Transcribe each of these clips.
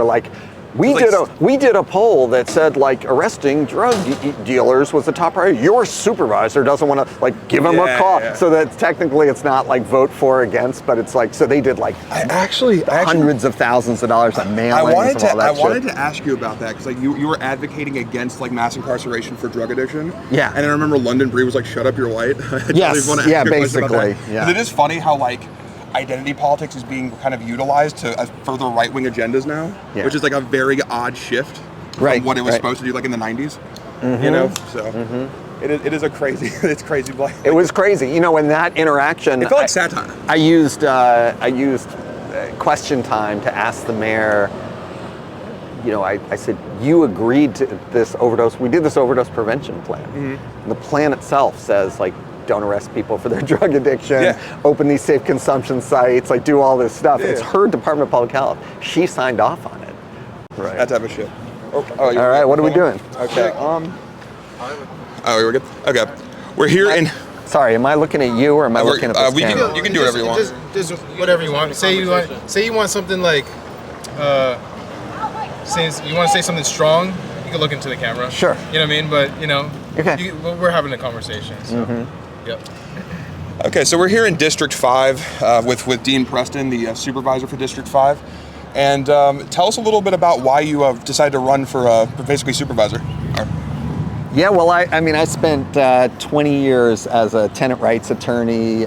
like, we did a poll that said like arresting drug dealers was the top priority. Your supervisor doesn't want to like give them a call, so that technically it's not like vote for or against, but it's like so they did like hundreds of thousands of dollars on mailings. I wanted to ask you about that because like you were advocating against like mass incarceration for drug addiction. Yeah. And I remember London Breed was like, "Shut up, you're white." Yes. Yeah. Basically. Yeah. It is funny how like identity politics is being kind of utilized to further right-wing agendas now, which is like a very odd shift from what it was supposed to do like in the 90s. You know, so it is a crazy, it's crazy. It was crazy. You know, in that interaction, it felt like satire. I used question time to ask the mayor. You know, I said, you agreed to this overdose. We did this overdose prevention plan. And the plan itself says like, don't arrest people for their drug addiction, open these safe consumption sites, like do all this stuff. It's her Department of Public Health. She signed off on it. Right. That type of shit. All right, what are we doing? Okay. Oh, we're good? Okay. We're here in... Sorry, am I looking at you or am I looking at this camera? You can do whatever you want. Just whatever you want. Say you want something like... Say you want to say something strong, you can look into the camera. Sure. You know what I mean? But, you know, we're having a conversation, so... Yep. Okay, so we're here in District 5 with Dean Preston, the supervisor for District 5. And tell us a little bit about why you decided to run for basically supervisor. Yeah, well, I mean, I spent 20 years as a tenant rights attorney,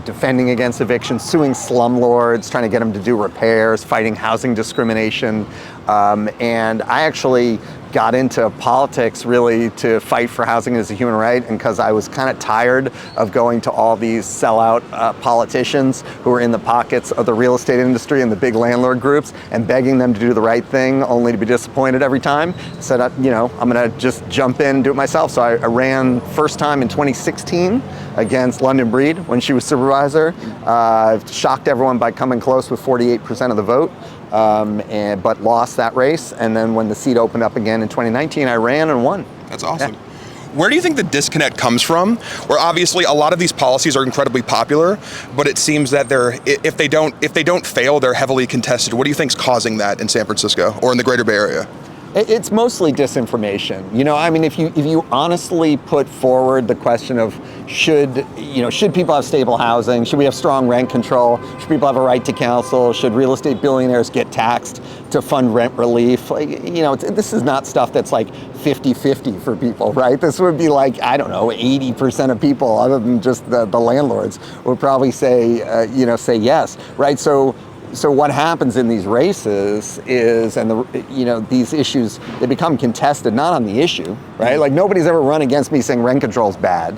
defending against eviction, suing slumlords, trying to get them to do repairs, fighting housing discrimination. And I actually got into politics really to fight for housing as a human right, and because I was kind of tired of going to all these sellout politicians who were in the pockets of the real estate industry and the big landlord groups and begging them to do the right thing only to be disappointed every time. I said, you know, I'm gonna just jump in and do it myself. So I ran first time in 2016 against London Breed when she was supervisor. Shocked everyone by coming close with 48% of the vote. But lost that race, and then when the seat opened up again in 2019, I ran and won. That's awesome. Yeah. Where do you think the disconnect comes from? Where obviously a lot of these policies are incredibly popular, but it seems that if they don't fail, they're heavily contested. What do you think is causing that in San Francisco or in the Greater Bay Area? It's mostly disinformation. You know, I mean, if you honestly put forward the question of should people have stable housing? Should we have strong rent control? Should people have a right to counsel? Should real estate billionaires get taxed to fund rent relief? Like, you know, this is not stuff that's like 50-50 for people, right? This would be like, I don't know, 80% of people, other than just the landlords, would probably say yes, right? So what happens in these races is, these issues, they become contested, not on the issue, right? Like nobody's ever run against me saying rent control is bad,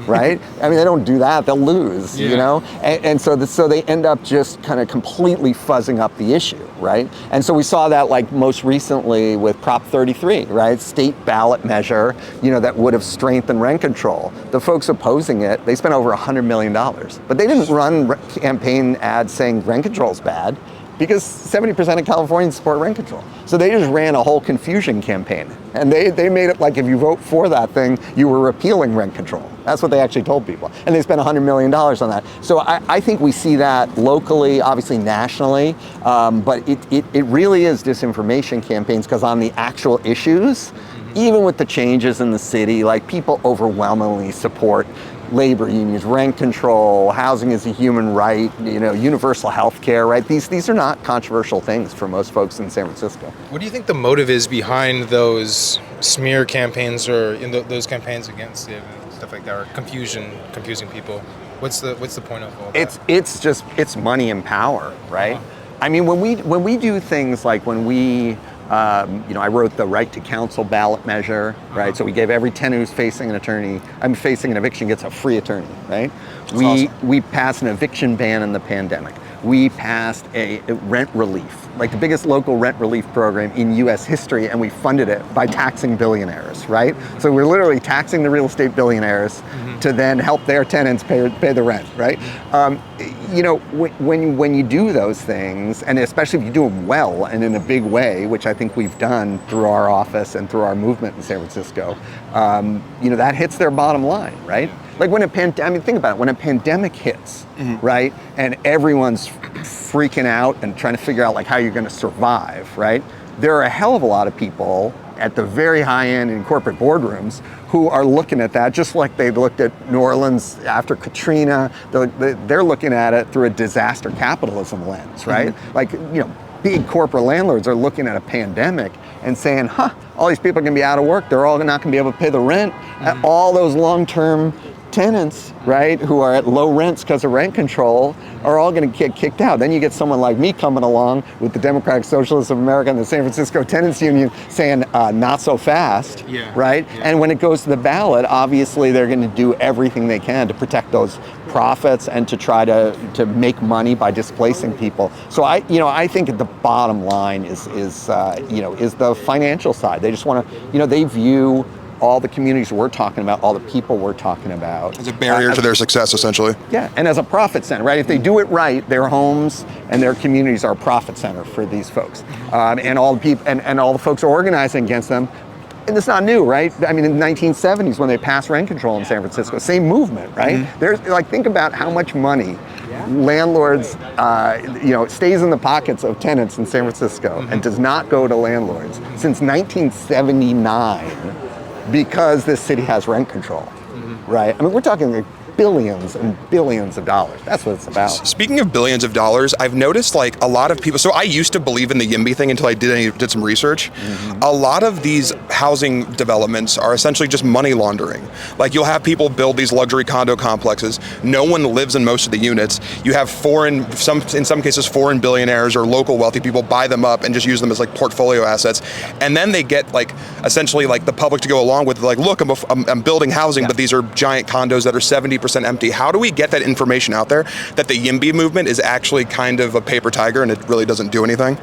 right? I mean, they don't do that, they'll lose, you know? And so they end up just kind of completely fuzzing up the issue, right? And so we saw that like most recently with Prop 33, right? State ballot measure, that would have strengthened rent control. The folks opposing it, they spent over $100 million, but they didn't run campaign ads saying rent control is bad, because 70% of Californians support rent control. So they just ran a whole confusion campaign. And they made it like if you vote for that thing, you were repealing rent control. That's what they actually told people. And they spent $100 million on that. So I think we see that locally, obviously nationally, but it really is disinformation campaigns, because on the actual issues, even with the changes in the city, like people overwhelmingly support labor unions, rent control, housing is a human right, universal health care, right? These are not controversial things for most folks in San Francisco. What do you think the motive is behind those smear campaigns or those campaigns against it and stuff like that, or confusing people? What's the point of all that? It's money and power, right? I mean, when we do things like when we I wrote the right to counsel ballot measure, right? So we gave every tenant who's facing an eviction gets a free attorney, right? We passed an eviction ban in the pandemic. We passed a rent relief, like the biggest local rent relief program in US history, and we funded it by taxing billionaires, right? So we're literally taxing the real estate billionaires to then help their tenants pay the rent, right? When you do those things, and especially if you do them well and in a big way, which I think we've done through our office and through our movement in San Francisco, that hits their bottom line, right? Like when think about it, when a pandemic hits, right, and everyone's freaking out and trying to figure out like how you're going to survive, right? There are a hell of a lot of people at the very high end in corporate boardrooms who are looking at that just like they looked at New Orleans after Katrina. They're looking at it through a disaster capitalism lens, right? Like, big corporate landlords are looking at a pandemic and saying, all these people are going to be out of work. They're all not going to be able to pay the rent. All those long-term tenants, right, who are at low rents because of rent control are all going to get kicked out. Then you get someone like me coming along with the Democratic Socialists of America and the San Francisco Tenants Union saying, not so fast, right? Yeah. And when it goes to the ballot, obviously they're going to do everything they can to protect those profits and to try to make money by displacing people. So I think the bottom line is the financial side. They just want to, they view all the communities we're talking about, all the people we're talking about. As a barrier to their success, essentially. Yeah, and as a profit center, right? If they do it right, their homes and their communities are a profit center for these folks. And all the people and all the folks are organizing against them. And it's not new, right? I mean, in the 1970s when they passed rent control in San Francisco, same movement, right? There's think about how much money landlords, stays in the pockets of tenants in San Francisco and does not go to landlords since 1979. Because this city has rent control, right? I mean, we're talking like billions and billions of dollars. That's what it's about. Speaking of billions of dollars, I've noticed like a lot of people, so I used to believe in the YIMBY thing until I did some research. A lot of these housing developments are essentially just money laundering. Like you'll have people build these luxury condo complexes. No one lives in most of the units. You have in some cases foreign billionaires or local wealthy people buy them up and just use them as like portfolio assets. And then they get like essentially like the public to go along with like, look, I'm building housing, but these are giant condos that are 70% empty. How do we get that information out there that the YIMBY movement is actually kind of a paper tiger and it really doesn't do anything?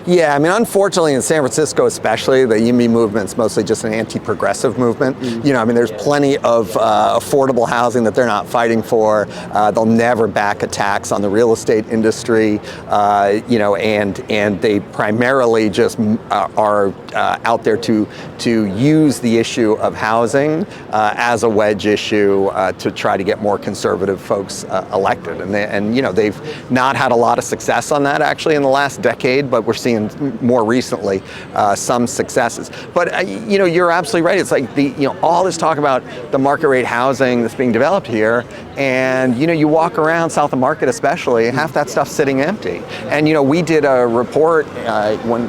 Yeah, I mean, unfortunately in San Francisco especially, the YIMBY movement's mostly just an anti-progressive movement. I mean, there's plenty of affordable housing that they're not fighting for. They'll never back a tax on the real estate industry, and they primarily just are out there to use the issue of housing as a wedge issue to try to get more conservative folks elected. And they've not had a lot of success on that actually in the last decade, but we're seeing more recently some successes. But you're absolutely right. It's like all this talk about the market rate housing that's being developed here, and you walk around South of Market especially, half that stuff's sitting empty. And we did a report when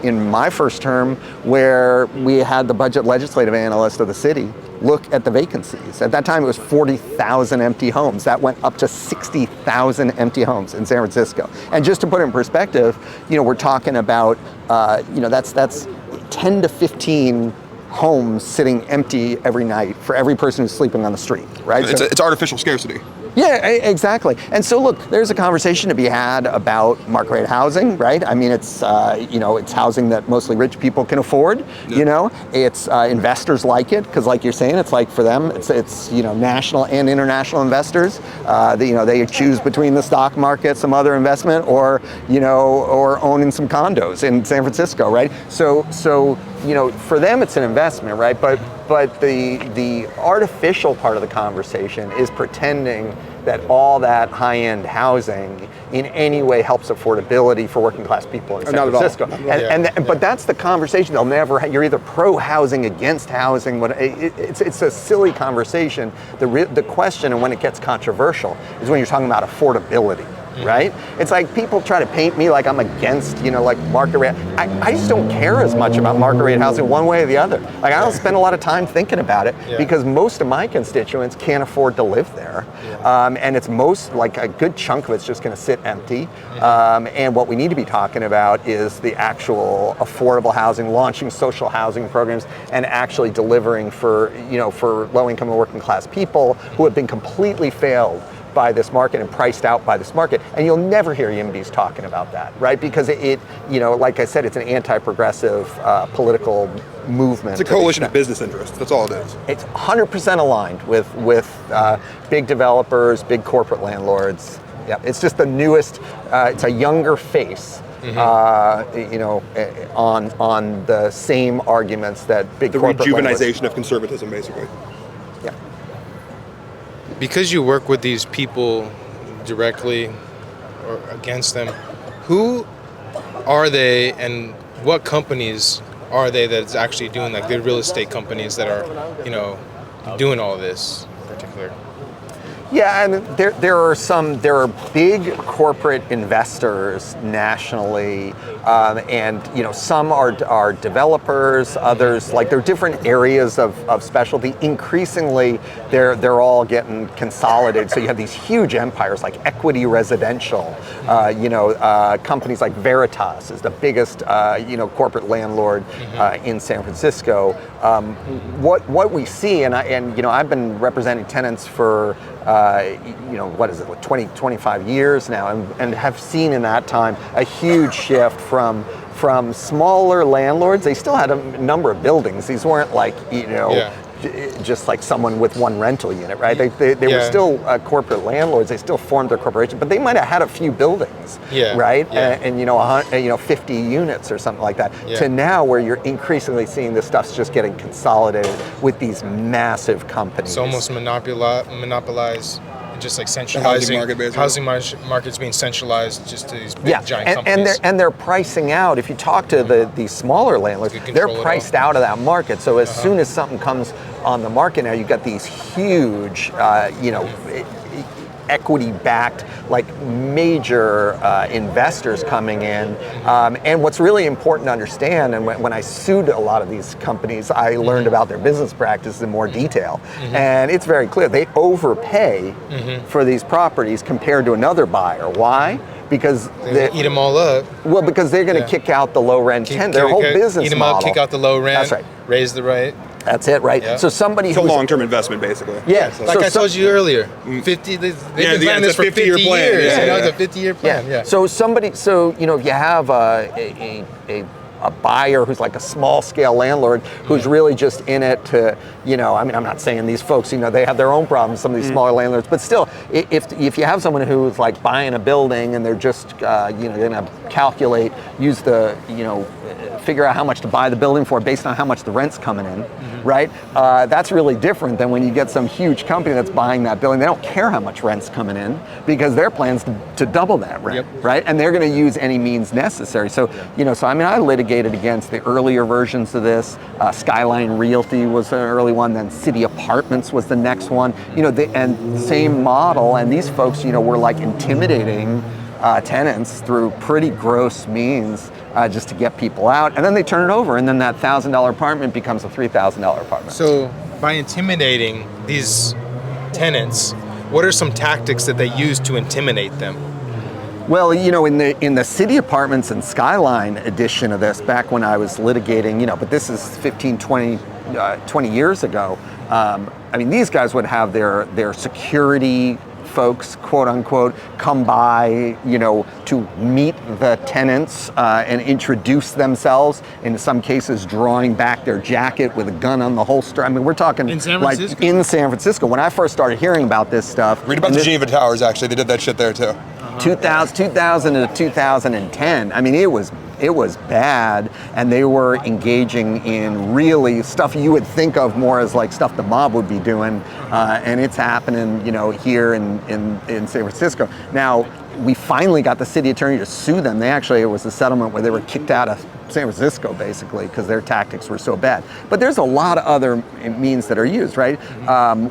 in my first term where we had the budget legislative analyst of the city look at the vacancies. At that time, it was 40,000 empty homes. That went up to 60,000 empty homes in San Francisco. And just to put it in perspective, we're talking about, that's 10 to 15 homes sitting empty every night for every person who's sleeping on the street, right? It's artificial scarcity. Yeah, exactly. And so look, there's a conversation to be had about market rate housing, right? I mean, it's it's housing that mostly rich people can afford. It's investors like it because, like you're saying, it's like for them, it's national and international investors. They choose between the stock market, some other investment, or owning some condos in San Francisco, right? So for them, it's an investment, right? But the artificial part of the conversation is pretending that all that high-end housing in any way helps affordability for working class people in San Francisco. But that's the conversation they'll never have. You're either pro-housing, against housing. It's a silly conversation. The question, and when it gets controversial, is when you're talking about affordability. Right? It's like people try to paint me like I'm against, like market rate. I just don't care as much about market rate housing one way or the other. Like I don't spend a lot of time thinking about it because most of my constituents can't afford to live there. And it's like a good chunk of it's just going to sit empty. And what we need to be talking about is the actual affordable housing, launching social housing programs and actually delivering for low income and working class people who have been completely failed by this market and priced out by this market. And you'll never hear YIMBYs talking about that, right? Because it like I said, it's an anti-progressive political movement. It's a coalition of business interests. That's all it is. It's 100% aligned with big developers, big corporate landlords. Yeah, it's just the newest, it's a younger face. On the same arguments that big corporate rejuvenization of conservatism, basically. Yeah. because you work with these people directly or against them, who are they and what companies are they that's actually doing, like the real estate companies that are, doing all this in particular? Yeah, and there are big corporate investors nationally, and some are developers, others there are different areas of specialty. Increasingly, they're all getting consolidated. So you have these huge empires like Equity Residential, companies like Veritas is the biggest corporate landlord in San Francisco. What we see, and I've been representing tenants for 25 years now, and have seen in that time a huge shift from smaller landlords. They still had a number of buildings. These weren't just like someone with one rental unit, right? They were still corporate landlords. They still formed their corporation, but they might have had a few buildings, right? Yeah. And 50 units or something like that. Yeah. To now, where you're increasingly seeing this stuff's just getting consolidated with these massive companies. It's almost monopolized. Just like centralizing housing markets being centralized just to these big giant companies. And they're pricing out. If you talk to these smaller landlords, they're priced out of that market. So as soon as something comes on the market now, you've got these huge, equity-backed, major investors coming in. And what's really important to understand, and when I sued a lot of these companies, I learned about their business practices in more detail. And it's very clear. They overpay for these properties compared to another buyer. Why? Because they eat them all up. Well, because they're going to kick out the low-rent tenant. Their whole business model. Eat them up, kick out the low rent. That's right. Raise the rate. That's it, right? Yeah. So It's a long-term investment, basically. Yeah. Like I told you earlier, 50. They've been planning this for 50 years. It's a 50-year plan. Yeah. So if you have a buyer who's like a small-scale landlord who's really just in it to, I'm not saying these folks, they have their own problems, some of these smaller landlords, but still, if you have someone who's like buying a building and they're just, going to calculate, use the, figure out how much to buy the building for based on how much the rent's coming in, right? That's really different than when you get some huge company that's buying that building. They don't care how much rent's coming in because their plan's to double that rent, right? And they're going to use any means necessary. So, I litigated against the earlier versions of this. Skyline Realty was an early one, then City Apartments was the next one. And same model, and these folks, were like intimidating tenants through pretty gross means just to get people out, and then they turn it over, and then that $1,000 apartment becomes a $3,000 apartment. So by intimidating these tenants, what are some tactics that they use to intimidate them? Well, in the City Apartments and Skyline edition of this, back when I was litigating, but this is 15, 20 years ago, these guys would have their security folks, quote unquote, come by, to meet the tenants and introduce themselves. In some cases, drawing back their jacket with a gun on the holster. We're talking in San Francisco. In San Francisco. When I first started hearing about this stuff, read about the Geneva Towers. Actually, they did that shit there too. 2000 to 2010. It was bad, and they were engaging in really stuff you would think of more as like stuff the mob would be doing, and it's happening, here in San Francisco. Now, we finally got the city attorney to sue them. It was a settlement where they were kicked out of San Francisco, basically, because their tactics were so bad. But there's a lot of other means that are used, right?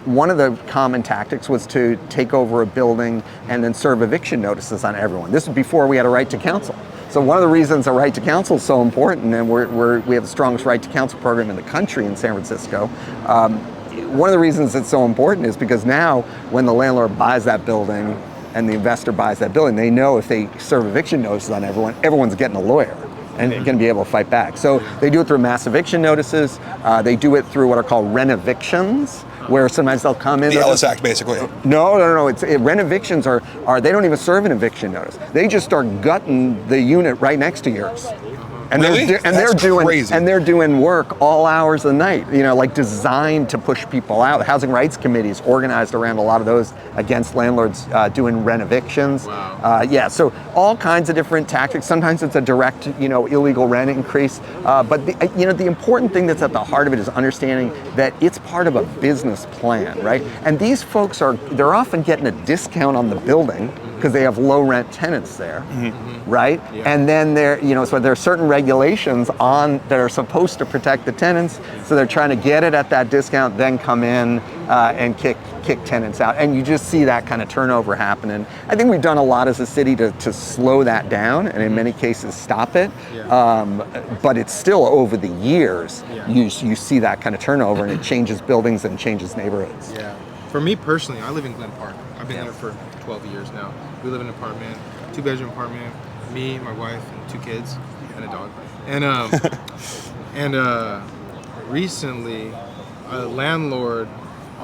One of the common tactics was to take over a building and then serve eviction notices on everyone. This was before we had a right to counsel. So one of the reasons a right to counsel is so important, and we have the strongest right to counsel program in the country in San Francisco. One of the reasons it's so important is because now when the landlord buys that building and the investor buys that building, they know if they serve eviction notices on everyone's getting a lawyer and going to be able to fight back. So they do it through mass eviction notices. They do it through what are called rent-evictions, where sometimes they'll come in. The Ellis Act, basically. No. Rent-evictions are they don't even serve an eviction notice. They just start gutting the unit right next to yours. And Really? they're doing work all hours of the night, like designed to push people out. Housing rights committees organized around a lot of those against landlords doing rent evictions. Wow. So all kinds of different tactics. Sometimes it's a direct, illegal rent increase. But the important thing that's at the heart of it is understanding that it's part of a business plan, right? And these folks they're often getting a discount on the building because they have low rent tenants there, right? Yeah. And then so there are certain regulations that are supposed to protect the tenants, so they're trying to get it at that discount, then come in and kick tenants out. And you just see that kind of turnover happening. I think we've done a lot as a city to slow that down, and in many cases stop it. Yeah. But it's still over the years, Yeah. you see that kind of turnover, and it changes buildings and changes neighborhoods. Yeah. For me personally, I live in Glen Park. I've been there for 12 years now. We live in an apartment, 2-bedroom apartment, me, my wife, and 2 kids, and a dog. And recently, our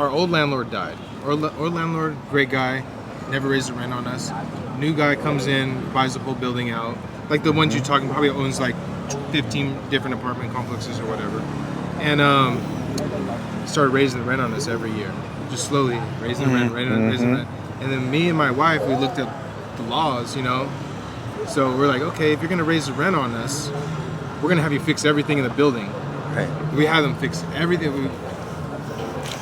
old landlord died. Our old landlord, great guy, never raised the rent on us. New guy comes in, buys the whole building out. Like the ones you're talking, probably owns like 15 different apartment complexes or whatever. And started raising the rent on us every year. Just slowly raising the rent, raising the rent. And then me and my wife, we looked at the laws, So we're like, okay, if you're gonna raise the rent on us, we're gonna have you fix everything in the building. Right. We have them fix everything.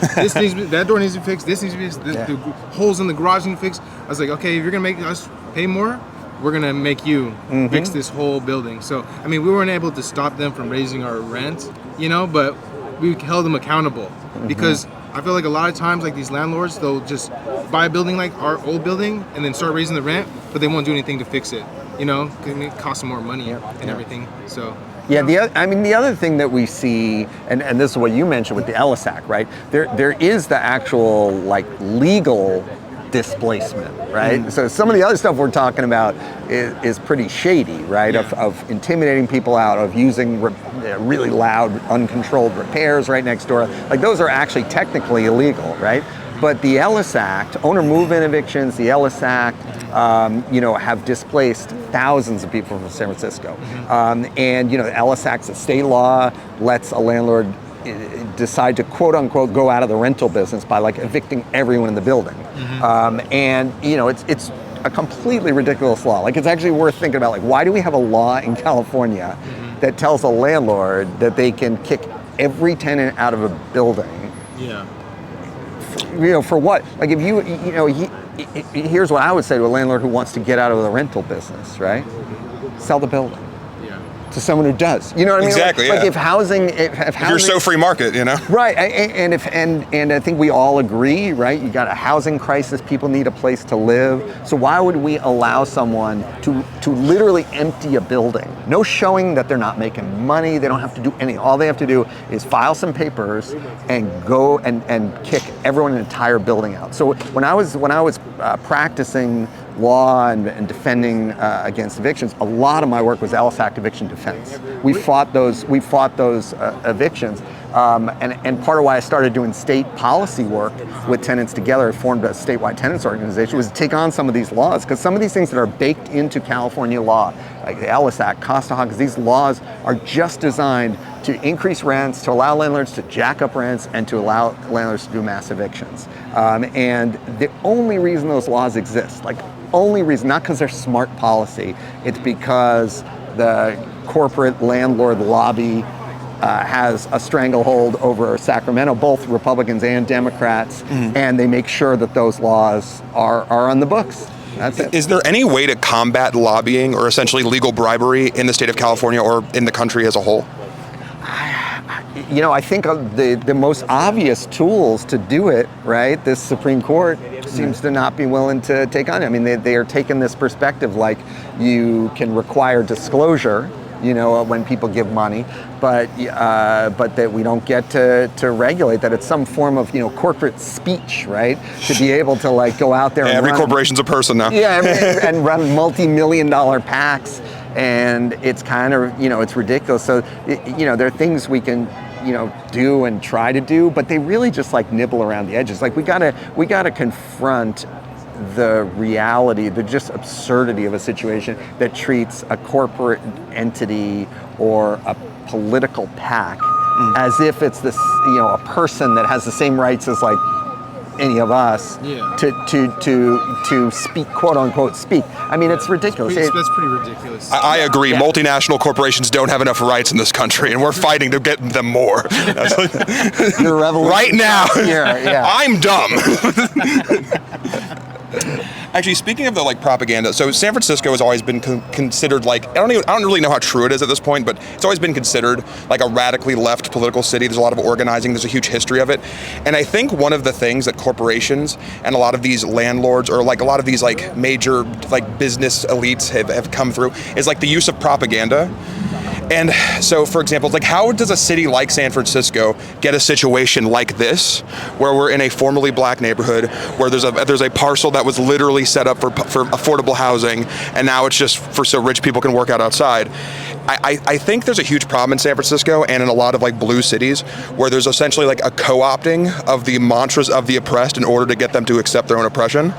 That door needs to be fixed. This needs to be fixed. The holes in the garage need to be fixed. I was like, okay, if you're gonna make us pay more, we're gonna make you fix this whole building. So we weren't able to stop them from raising our rent, but we held them accountable because I feel like a lot of times, like these landlords, they'll just buy a building like our old building and then start raising the rent, but they won't do anything to fix it. Because it costs them more money and everything. So. Yeah, the other thing that we see, and this is what you mentioned with the Ellis Act, right? There is the actual legal displacement, right? So some of the other stuff we're talking about is pretty shady, right? Yeah. Of intimidating people out, of using really loud, uncontrolled repairs right next door. Like those are actually technically illegal, right? But the Ellis Act, owner move-in evictions, the Ellis Act, have displaced thousands of people from San Francisco. And the Ellis Act's a state law, lets a landlord decide to quote unquote go out of the rental business by evicting everyone in the building. And it's a completely ridiculous law. It's actually worth thinking about, why do we have a law in California that tells a landlord that they can kick every tenant out of a building? Yeah. For what? Here's what I would say to a landlord who wants to get out of the rental business, right? Sell the building. To someone who does, you know what I mean? Exactly. If housing, if you're so free market, right? And I think we all agree, right? You got a housing crisis; people need a place to live. So why would we allow someone to literally empty a building? No showing that they're not making money. They don't have to do anything. All they have to do is file some papers and go and kick everyone in an entire building out. So when I was practicing law and defending against evictions, a lot of my work was Ellis Act eviction defense. We fought those evictions, and part of why I started doing state policy work with tenants together, I formed a statewide tenants organization, was to take on some of these laws, because some of these things that are baked into California law, like the Ellis Act, Costa-Hawkins, these laws are just designed to increase rents, to allow landlords to jack up rents, and to allow landlords to do mass evictions. And the only reason those laws exist, only reason, not because they're smart policy, it's because the corporate landlord lobby has a stranglehold over Sacramento, both Republicans and Democrats, and they make sure that those laws are on the books. That's it. Is there any way to combat lobbying or essentially legal bribery in the state of California or in the country as a whole? I think the most obvious tools to do it, right? This Supreme Court seems to not be willing to take on it. I mean, they are taking this perspective you can require disclosure, when people give money, but that we don't get to regulate that. It's some form of corporate speech, right? To be able to go out there and every corporation's a person now. Yeah, and run multi-million-dollar PACs. And it's kind of, it's ridiculous. So, there are things we can, do and try to do, but they really just nibble around the edges. We gotta confront the reality, the just absurdity of a situation that treats a corporate entity or a political PAC as if it's this, a person that has the same rights as like any of us to speak, quote unquote, speak. I mean, it's ridiculous. That's pretty ridiculous. I agree. Yeah. Multinational corporations don't have enough rights in this country, and we're fighting to get them more. Your revolution right now. Yeah. I'm dumb. Actually, speaking of the propaganda, so San Francisco has always been considered I don't really know how true it is at this point, but it's always been considered like a radically left political city. There's a lot of organizing. There's a huge history of it, and I think one of the things that corporations and a lot of these landlords or a lot of these major business elites have come through is the use of propaganda. And so, for example, how does a city like San Francisco get a situation like this, where we're in a formerly black neighborhood, where there's a parcel that was literally set up for affordable housing, and now it's just so rich people can work out outside? I think there's a huge problem in San Francisco and in a lot of blue cities where there's essentially a co-opting of the mantras of the oppressed in order to get them to accept their own oppression.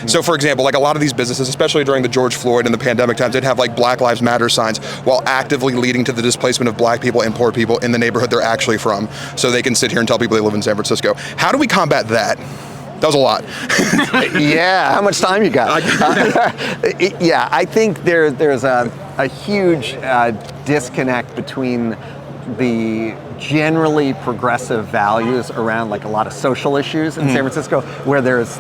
So, for example, a lot of these businesses, especially during the George Floyd and the pandemic times, they'd have Black Lives Matter signs while actively leading to the displacement of black people and poor people in the neighborhood they're actually from, so they can sit here and tell people they live in San Francisco. How do we combat that? That was a lot. Yeah, how much time you got? Yeah, I think there's a huge disconnect between the generally progressive values around a lot of social issues in San Francisco, where there's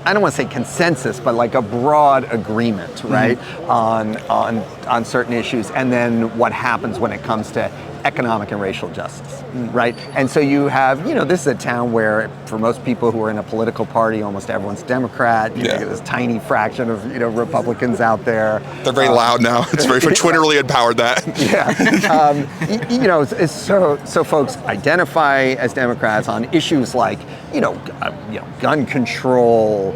I don't want to say consensus, but a broad agreement, right, on certain issues, and then what happens when it comes to economic and racial justice, right? And so you have, this is a town where for most people who are in a political party, almost everyone's Democrat. You know, this tiny fraction of, Republicans out there. They're very loud now. It's very, Twitter really empowered that. So folks identify as Democrats on issues like, gun control,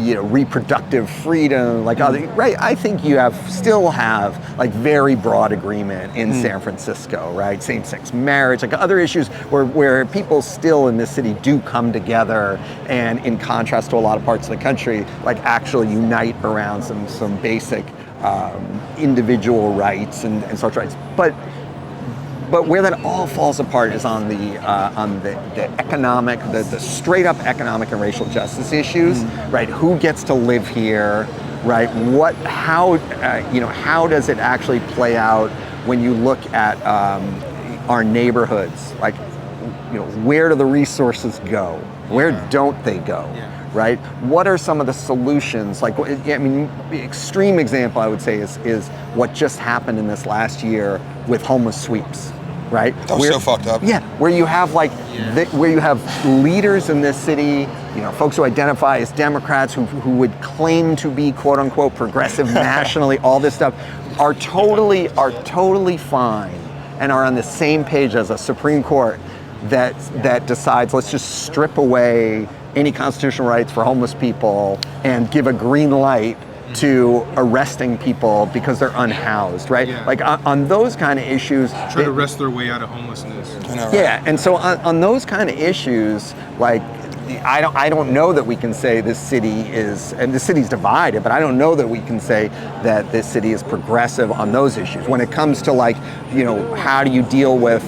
reproductive freedom, right? I think you still have very broad agreement in San Francisco, right? Same-sex marriage, other issues where people still in this city do come together, and in contrast to a lot of parts of the country, actually unite around some basic individual rights and social rights. But where that all falls apart is on the economic, the straight up economic and racial justice issues, right? Who gets to live here, right? How does it actually play out when you look at our neighborhoods? Where do the resources go? Where don't they go? Right? What are some of the solutions? The extreme example I would say is what just happened in this last year with homeless sweeps. Right? That was so fucked up. Yeah, where you have where you have leaders in this city, folks who identify as Democrats who would claim to be quote unquote progressive nationally, all this stuff, are totally fine and are on the same page as a Supreme Court that decides let's just strip away any constitutional rights for homeless people and give a green light to arresting people because they're unhoused, right? Yeah. On those kind of issues, try to wrest their way out of homelessness. I know, right? Yeah, and so on those kind of issues, I don't know that we can say this city is, and the city's divided, but I don't know that we can say that this city is progressive on those issues. When it comes to how do you deal with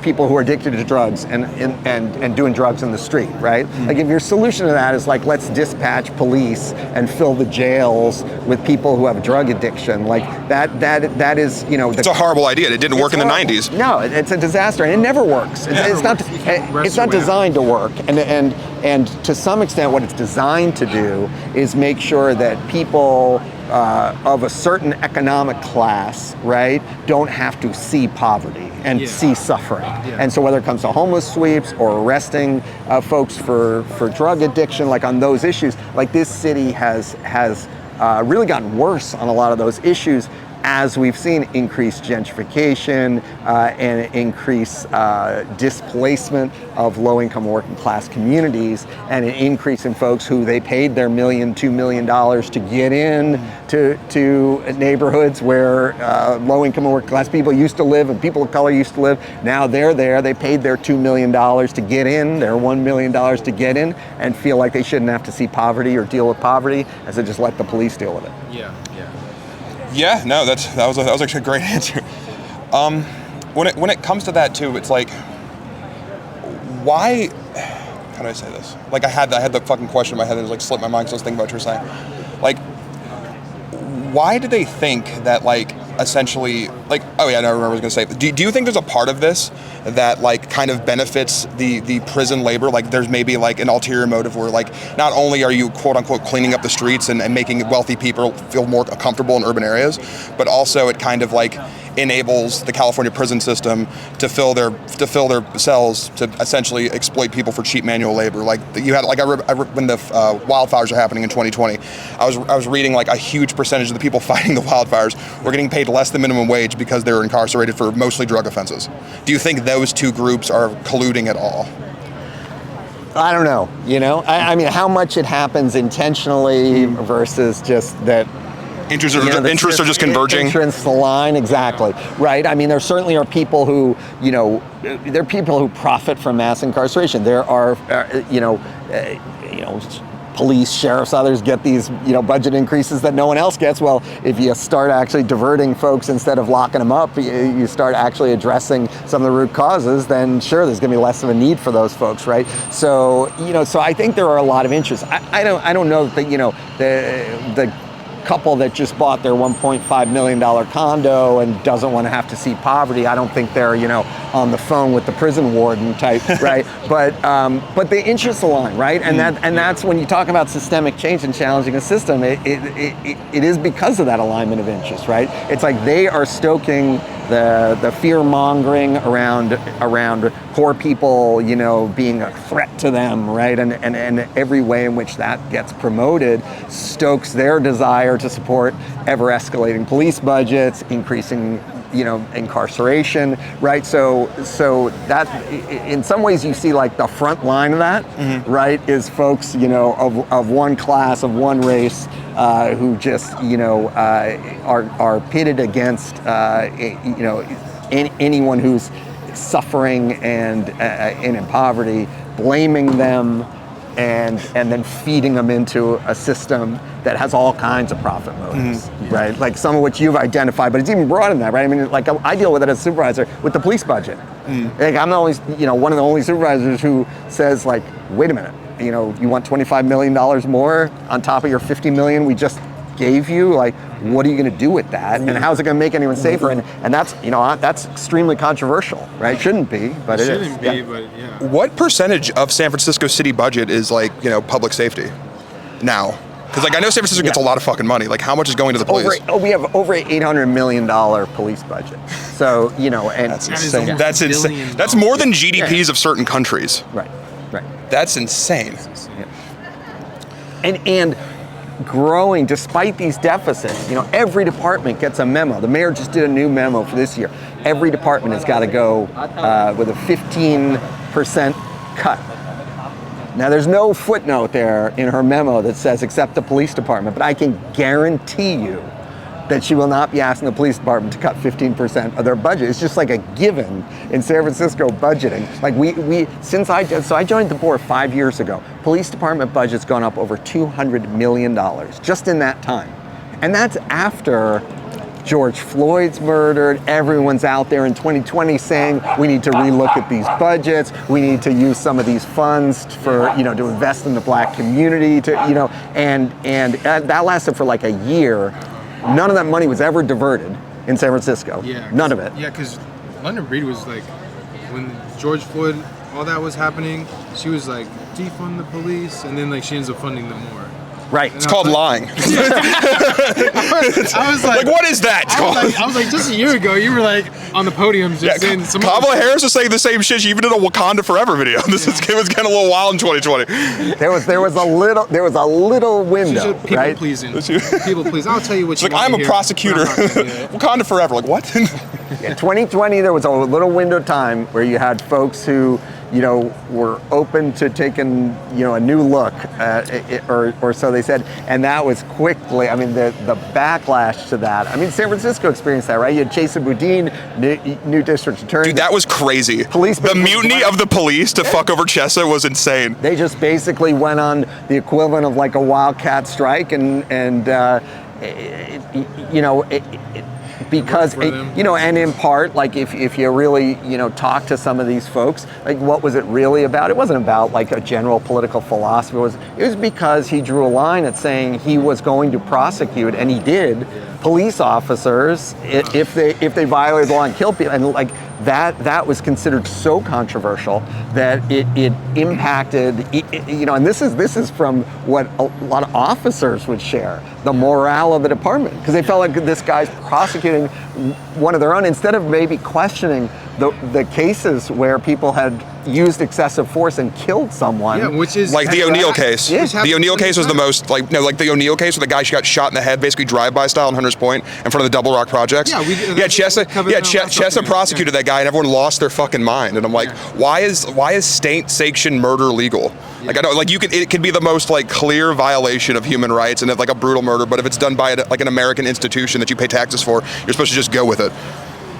people who are addicted to drugs and doing drugs in the street, right? If your solution to that is let's dispatch police and fill the jails with people who have drug addiction, that is, it's a horrible idea. It didn't work in the 90s. No, it's a disaster, and it never works. It's not designed to work, and to some extent what it's designed to do is make sure that people of a certain economic class, right, don't have to see poverty and see suffering. And so whether it comes to homeless sweeps or arresting folks for drug addiction, on those issues, this city has really gotten worse on a lot of those issues as we've seen, increased gentrification and increased displacement of low-income working class communities, and an increase in folks who they paid their $1 million, $2 million to get in to neighborhoods where low-income and working class people used to live and people of color used to live. Now they're there, they paid their $2 million to get in, their $1 million to get in, and feel like they shouldn't have to see poverty or deal with poverty, as they just let the police deal with it. Yeah, no, that was actually a great answer. When it comes to that too, it's like, why? How do I say this? Like I had the fucking question in my head that was like slipped my mind because I was thinking about what you're saying. Like, why do they think that like essentially like, oh yeah, no, I remember what I was gonna say. Do you think there's a part of this that like kind of benefits the prison labor? Like there's maybe like an ulterior motive where like not only are you quote unquote cleaning up the streets and making wealthy people feel more comfortable in urban areas, but also it kind of like enables the California prison system to fill their cells to essentially exploit people for cheap manual labor. Like you had like when the wildfires are happening in 2020, I was reading like a huge percentage of the people fighting the wildfires were getting paid less than minimum wage because they were incarcerated for mostly drug offenses. Do you think those two groups are colluding at all? I don't know. I mean, how much it happens intentionally versus just that. Interests are just converging. Interests, the line, exactly. Right. I mean, there certainly are people who, there are people who profit from mass incarceration. There are, police, sheriffs, others get these, budget increases that no one else gets. Well, if you start actually diverting folks instead of locking them up, you start actually addressing some of the root causes, then sure, there's going to be less of a need for those folks, right? So, so I think there are a lot of interests. I don't know that, the couple that just bought their $1.5 million condo and doesn't want to have to see poverty, I don't think they're, on the phone with the prison warden type, right? But the interests align, right? And that's when you talk about systemic change and challenging a system, it is because of that alignment of interests, right? It's like they are stoking the fear mongering around poor people, being a threat to them, right? And every way in which that gets promoted stokes their desire to support ever escalating police budgets, increasing, incarceration, right? So that in some ways you see like the front line of that, right? Is folks, of one class, of one race, who just, are pitted against, anyone who's suffering and in poverty, blaming them, and then feeding them into a system that has all kinds of profit motives, right? Like some of which you've identified, but it's even broader than that, right? I mean, like I deal with it as a supervisor with the police budget. Like I'm the only, one of the only supervisors who says like, wait a minute, you want $25 million more on top of your $50 million we just gave you? Like, what are you going to do with that? And how's it going to make anyone safer? And that's, that's extremely controversial, right? Shouldn't be, but it is. Shouldn't be, but yeah. What percentage of San Francisco city budget is like, public safety now? Because like I know San Francisco gets a lot of fucking money. Like how much is going to the police? We have over $800 million police budget. So, and that's insane. That's insane. That's more than GDPs of certain countries. Right. That's insane. And growing despite these deficits, every department gets a memo. The mayor just did a new memo for this year. Every department has got to go with a 15% cut. Now, there's no footnote there in her memo that says except the police department, but I can guarantee you that she will not be asking the police department to cut 15% of their budget. It's just like a given in San Francisco budgeting. Like I joined the board 5 years ago. Police department budget's gone up over $200 million just in that time. And that's after George Floyd's murdered. Everyone's out there in 2020 saying we need to relook at these budgets. We need to use some of these funds for, to invest in the black community, and that lasted for like a year. None of that money was ever diverted in San Francisco. Yeah. None of it. Yeah, because London Breed was like, when George Floyd, all that was happening, she was like, defund the police, and then like she ends up funding them more. Right. It's called lying. I was like, what is that? I was like, just a year ago, you were like on the podium just saying some. Kamala Harris was saying the same shit. She even did a Wakanda Forever video. It was getting a little wild in 2020. There was a little window, people right? pleasing. People pleasing. I'll tell you what. It's like, I'm a prosecutor. Wakanda Forever. Like what? In 2020, there was a little window of time where you had folks who, were open to taking, a new look, or so they said, and that was quickly. I mean, the backlash to that. I mean, San Francisco experienced that, right? You had Chesa Boudin, new district attorney. Dude, that was crazy. The mutiny of the police to fuck over Chesa was insane. They just basically went on the equivalent of like a wildcat strike, because and in part, like if you really talk to some of these folks, like what was it really about? It wasn't about like a general political philosophy. It was because he drew a line at saying he was going to prosecute, and he did, police officers if they violated the law and killed people, and like that was considered so controversial that it impacted, and this is from what a lot of officers would share, the morale of the department, because they felt like this guy's prosecuting one of their own, instead of maybe questioning the cases where people had used excessive force and killed someone. Yeah, which is like the O'Neill case. Yeah. The O'Neill case was the most like the O'Neill case where the guy got shot in the head, basically drive-by style in Hunters Point in front of the Double Rock projects. Chesa prosecuted that guy, and everyone lost their fucking mind. And I'm like, why is state-sanctioned murder legal? Like I know, like it could be the most like clear violation of human rights and like a brutal murder, but if it's done by like an American institution that you pay taxes for, you're supposed to just go with it.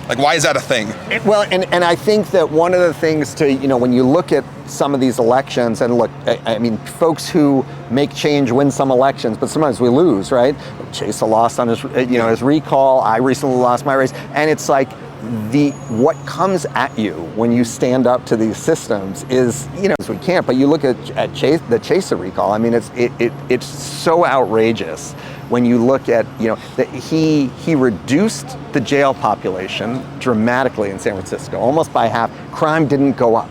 Like, why is that a thing? And I think that one of the things to, when you look at some of these elections, and look, I mean, folks who make change win some elections, but sometimes we lose, right? Chesa lost on his recall. I recently lost my race. And it's like, what comes at you when you stand up to these systems is, we can't, but you look at the Chesa recall. I mean, it's so outrageous when you look at, that he reduced the jail population dramatically in San Francisco, almost by half. Crime didn't go up,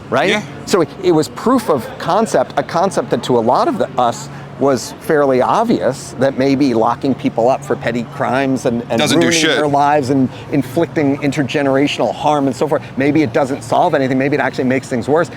right? Yeah. So it was proof of concept, a concept that to a lot of us was fairly obvious, that maybe locking people up for petty crimes and ruining their lives and inflicting intergenerational harm and so forth, maybe it doesn't solve anything, maybe it actually makes things worse.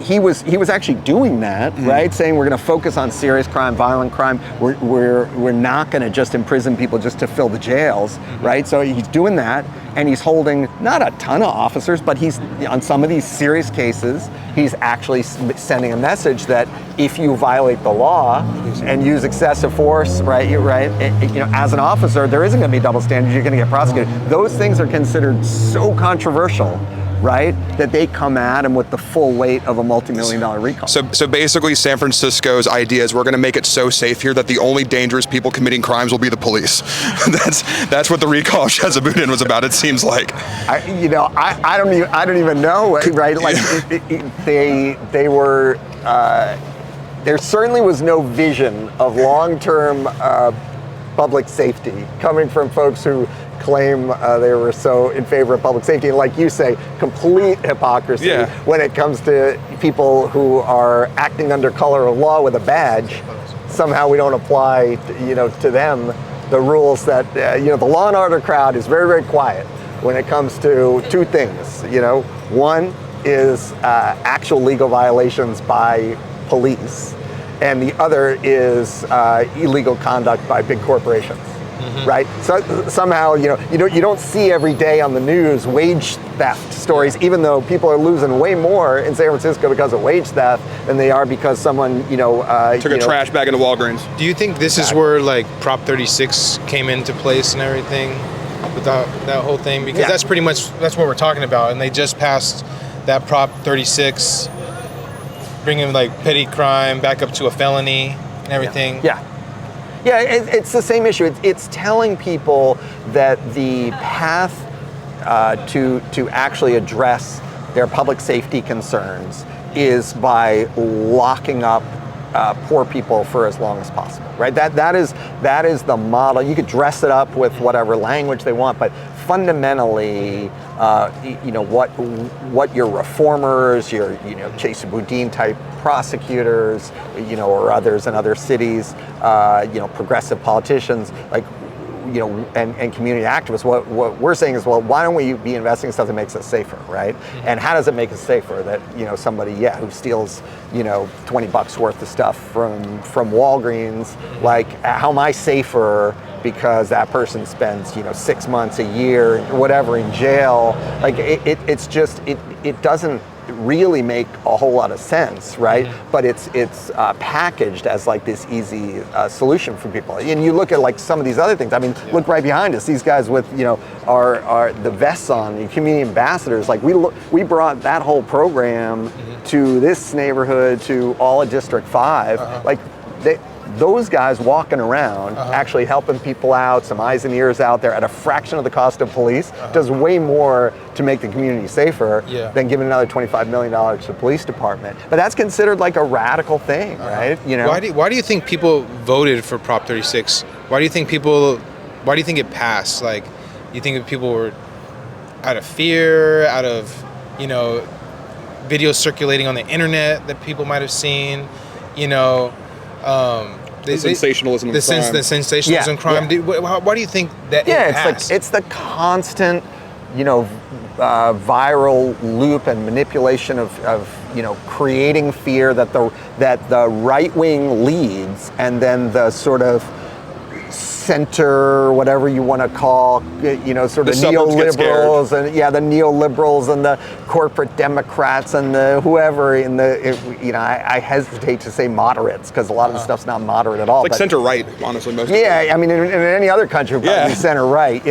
He was actually doing that, right? Saying we're going to focus on serious crime, violent crime. We're not going to just imprison people just to fill the jails, right? So he's doing that, and he's holding not a ton of officers, but he's on some of these serious cases. He's actually sending a message that if you violate the law and use excessive force, right, as an officer, there isn't going to be double standards. You're going to get prosecuted. Those things are considered so controversial, right, that they come at him with the full weight of a multi-million-dollar recall. So basically, San Francisco's idea is we're going to make it so safe here that the only dangerous people committing crimes will be the police. That's what the recall of Chesa Boudin was about. It seems like. I don't even know, right? Like they were. There certainly was no vision of long-term public safety coming from folks who claim they were so in favor of public safety, and like you say, complete hypocrisy when it comes to people who are acting under color of law with a badge. Somehow we don't apply, to them the rules that, the law and order crowd is very, very quiet when it comes to two things. One is actual legal violations by police, and the other is illegal conduct by big corporations. Right? So somehow, you don't see every day on the news wage theft stories, even though people are losing way more in San Francisco because of wage theft than they are because someone, took a trash bag into Walgreens. Do you think this is where like Prop 36 came into place and everything with that whole thing? Because that's pretty much, that's what we're talking about. And they just passed that Prop 36, bringing like petty crime back up to a felony and everything. Yeah, it's the same issue. It's telling people that the path to actually address their public safety concerns is by locking up poor people for as long as possible, right? That is the model. You could dress it up with whatever language they want, but fundamentally, what your reformers, your Chesa Boudin type prosecutors, or others in other cities, progressive politicians, like, and community activists, what we're saying is, well, why don't we be investing in stuff that makes us safer, right? And how does it make us safer that, somebody, who steals, $20 worth of stuff from Walgreens, like, how am I safer because that person spends, 6 months, a year, whatever, in jail? Like, it doesn't really make a whole lot of sense, right? But it's packaged as like this easy solution for people. And you look at like some of these other things. I mean, look right behind us. These guys with our the vests on, the community ambassadors. Like we brought that whole program to this neighborhood, to all of District 5. Like those guys walking around, actually helping people out, some eyes and ears out there at a fraction of the cost of police, does way more to make the community safer than giving another $25 million to the police department. But that's considered like a radical thing, right? Why do you think people voted for Prop 36? Why do you think it passed? Like, you think people were out of fear, out of, videos circulating on the internet that people might have seen, the sensationalism of crime. The sensationalism crime. Why do you think that it passed? It's the constant, viral loop and manipulation of creating fear that the right wing leads, and then the sort of center, whatever you want to call, sort of neoliberals, and the neoliberals and the corporate Democrats and the whoever in the, I hesitate to say moderates because a lot of the stuff's not moderate at all. Like center right, honestly, most. I mean, in any other country, it would probably be center right.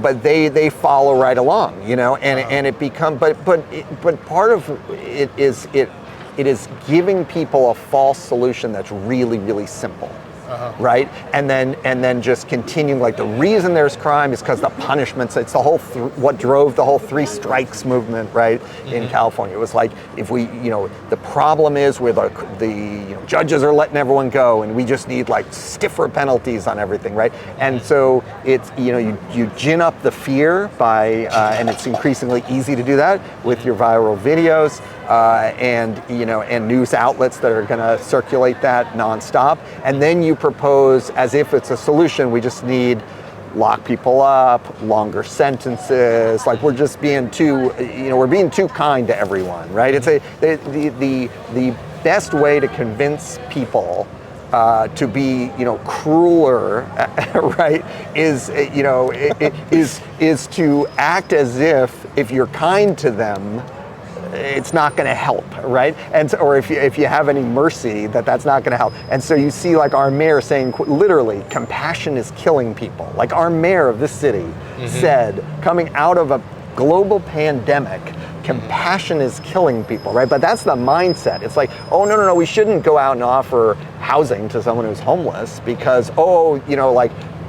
But they follow right along, and it becomes, but part of it is giving people a false solution that's really, really simple. Right, and then just continuing, like, the reason there's crime is because the punishments. It's the whole what drove the whole 3 strikes movement, right, in California. It was like, if we, the problem is where the judges are letting everyone go, and we just need like stiffer penalties on everything, right? And so it's you gin up the fear by, and it's increasingly easy to do that with your viral videos. And news outlets that are going to circulate that nonstop, and then you propose as if it's a solution. We just need lock people up, longer sentences. Like, we're just being too, we're being too kind to everyone, right? It's the best way to convince people to be, crueler, right? Is is to act as if you're kind to them, it's not going to help, right? And or if you have any mercy, that's not going to help. And so you see, like, our mayor saying, literally, compassion is killing people. Like, our mayor of this city said, coming out of a global pandemic, compassion is killing people, right? But that's the mindset. It's like, oh, no, we shouldn't go out and offer housing to someone who's homeless because,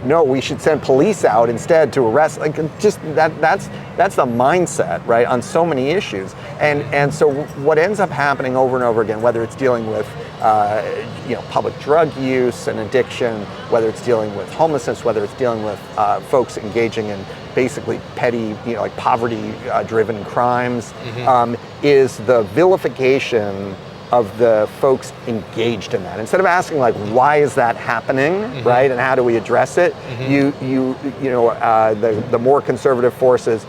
no, we should send police out instead to arrest. Like, just that's the mindset, right, on so many issues. And so what ends up happening over and over again, whether it's dealing with public drug use and addiction, whether it's dealing with homelessness, whether it's dealing with folks engaging in basically petty, like poverty-driven crimes, is the vilification of the folks engaged in that. Instead of asking, like, why is that happening, right, and how do we address it, the more conservative forces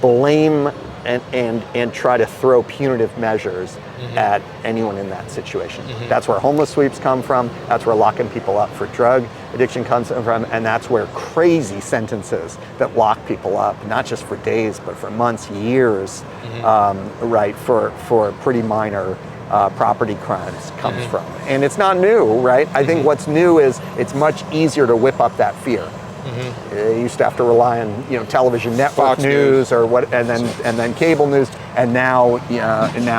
blame and try to throw punitive measures at anyone in that situation. That's where homeless sweeps come from. That's where locking people up for drug addiction comes from, and that's where crazy sentences that lock people up, not just for days, but for months, years, right, for pretty minor property crimes comes from. And it's not new, right? I think what's new is it's much easier to whip up that fear. You used to have to rely on television network Fox news or what, and then cable news, and now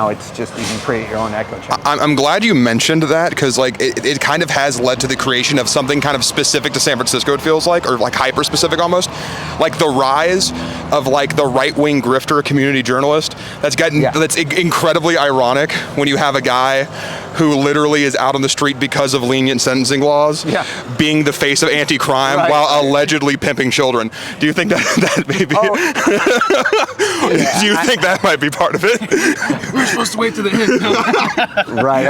it's just you can create your own echo chamber. I'm glad you mentioned that, because like it kind of has led to the creation of something kind of specific to San Francisco, it feels like, or like hyper specific almost, like the rise of like the right-wing grifter community journalist that's incredibly ironic when you have a guy who literally is out on the street because of lenient sentencing laws, being the face of anti-crime while allegedly pimping children. Do you think that maybe? Do you think that might be part of it? We're supposed to wait to the end. Right.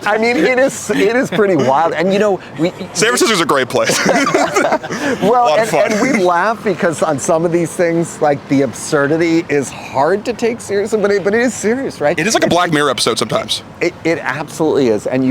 I mean, it is pretty wild, and San Francisco's a great place. Well, and we laugh because on some of these things, like the absurdity is hard to take seriously, but it is serious, right? It is like a Black Mirror episode sometimes. It absolutely is, and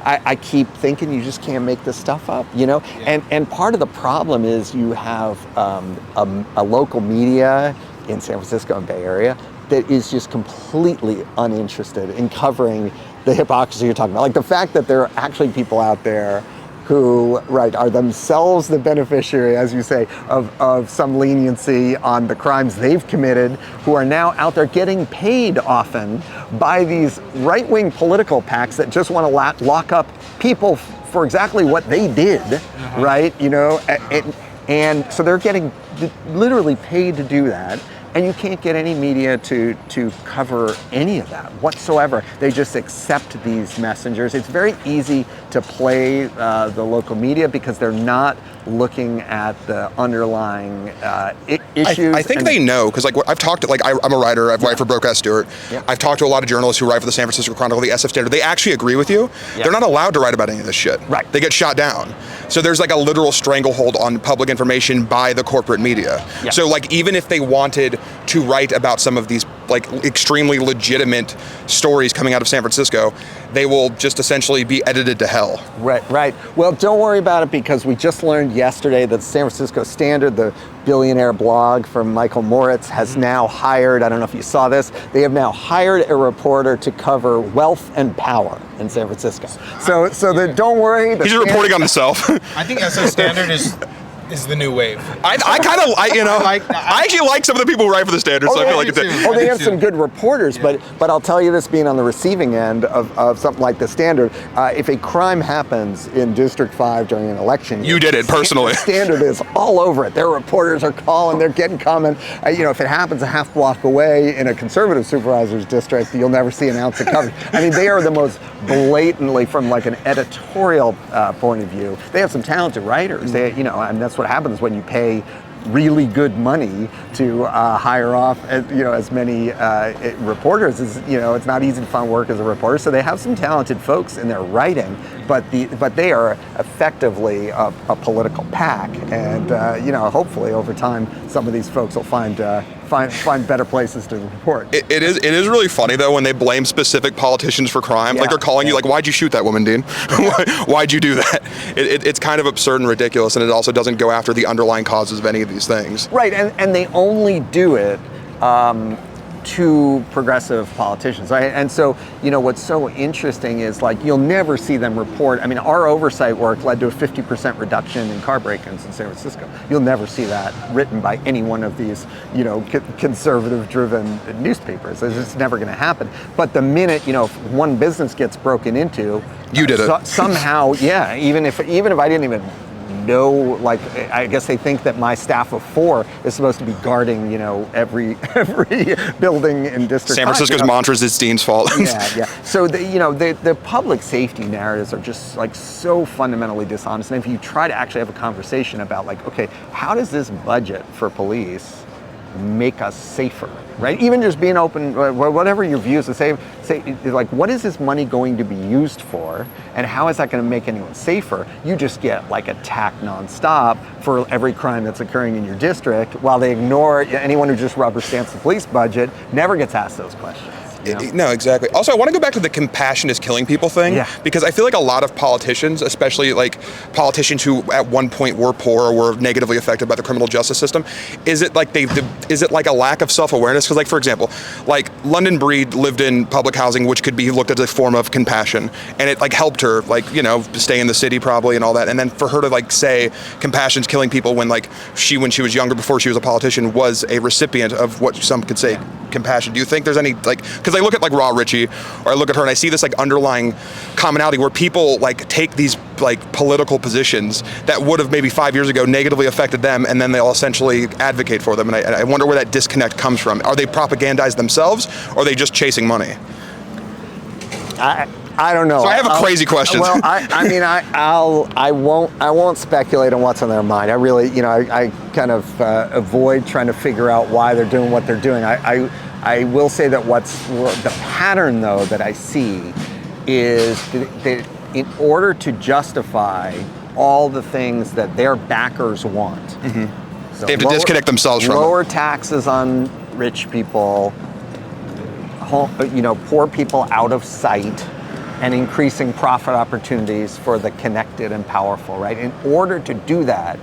I keep thinking you just can't make this stuff up, And part of the problem is you have a local media in San Francisco and Bay Area that is just completely uninterested in covering the hypocrisy you're talking about. Like the fact that there are actually people out there who, are themselves the beneficiary, as you say, of some leniency on the crimes they've committed, who are now out there getting paid often by these right-wing political PACs that just want to lock up people for exactly what they did, right? And so they're getting literally paid to do that. And you can't get any media to cover any of that whatsoever. They just accept these messengers. It's very easy to play the local media because they're not looking at the underlying issues. I think they know, because I've talked to, I'm a writer, I've write for Broadcast Stewart. I've talked to a lot of journalists who write for the San Francisco Chronicle, the SF Standard. They actually agree with you. They're not allowed to write about any of this shit. Right. They get shot down. So there's a literal stranglehold on public information by the corporate media. So even if they wanted to write about some of these extremely legitimate stories coming out of San Francisco, they will just essentially be edited to hell. Right. Well, don't worry about it, because we just learned yesterday that the San Francisco Standard, the billionaire blog from Michael Moritz, has now hired, I don't know if you saw this, they have now hired a reporter to cover wealth and power in San Francisco. So don't worry. He's reporting on himself. I think SF Standard is the new wave. I actually like some of the people who write for the Standard, so I feel like it's they have some good reporters, but I'll tell you this, being on the receiving end of something like the Standard, if a crime happens in District 5 during an election, you did it personally. The Standard is all over it. Their reporters are calling, they're getting comment. If it happens a half block away in a conservative supervisor's district, you'll never see an ounce of coverage. I mean, they are the most blatantly, from an editorial point of view, they have some talented writers. And that's what happens when you pay really good money to hire off as many reporters. It's not easy to find work as a reporter, so they have some talented folks in their writing, but they are effectively a political PAC, and hopefully over time some of these folks will find better places to report. It is really funny though when they blame specific politicians for crime. They're calling you why'd you shoot that woman, Dean? Why'd you do that? It's kind of absurd and ridiculous, and it also doesn't go after the underlying causes of any of these things. Right, and they only do it to progressive politicians. Right? And so, what's so interesting is you'll never see them report. I mean, our oversight work led to a 50% reduction in car break-ins in San Francisco. You'll never see that written by any one of these, conservative-driven newspapers. It's just never going to happen. But the minute, if one business gets broken into, you did it. Somehow, even if I didn't even know, I guess they think that my staff of 4 is supposed to be guarding, every building in District 5. San Francisco's mantra is it's Dean's fault. Yeah. So the public safety narratives are just so fundamentally dishonest. And if you try to actually have a conversation about okay, how does this budget for police make us safer, right? Even just being open, whatever your views, to say what is this money going to be used for, and how is that going to make anyone safer? You just get attacked nonstop for every crime that's occurring in your district, while they ignore anyone who just rubber stamps the police budget, never gets asked those questions. No, exactly. Also, I want to go back to the compassion is killing people thing, because I feel like a lot of politicians, especially politicians who at one point were poor or were negatively affected by the criminal justice system, is it a lack of self-awareness? Because for example, London Breed lived in public housing, which could be looked at as a form of compassion, and it helped her stay in the city probably and all that, and then for her to say compassion's killing people when she was younger, before she was a politician, was a recipient of what some could say compassion? Do you think there's any, like, because I look at like Raw Richie, or I look at her and I see this like underlying commonality where people like take these like political positions that would have maybe 5 years ago negatively affected them, and then they'll essentially advocate for them. And I wonder where that disconnect comes from. Are they propagandized themselves, or are they just chasing money? I don't know. So I have a crazy question. Well, I mean, I won't speculate on what's on their mind. I really, I kind of avoid trying to figure out why they're doing what they're doing. I will say that the pattern though that I see is that in order to justify all the things that their backers want, so they have to disconnect themselves from lower taxes on rich people, poor people out of sight, and increasing profit opportunities for the connected and powerful, right? In order to do that,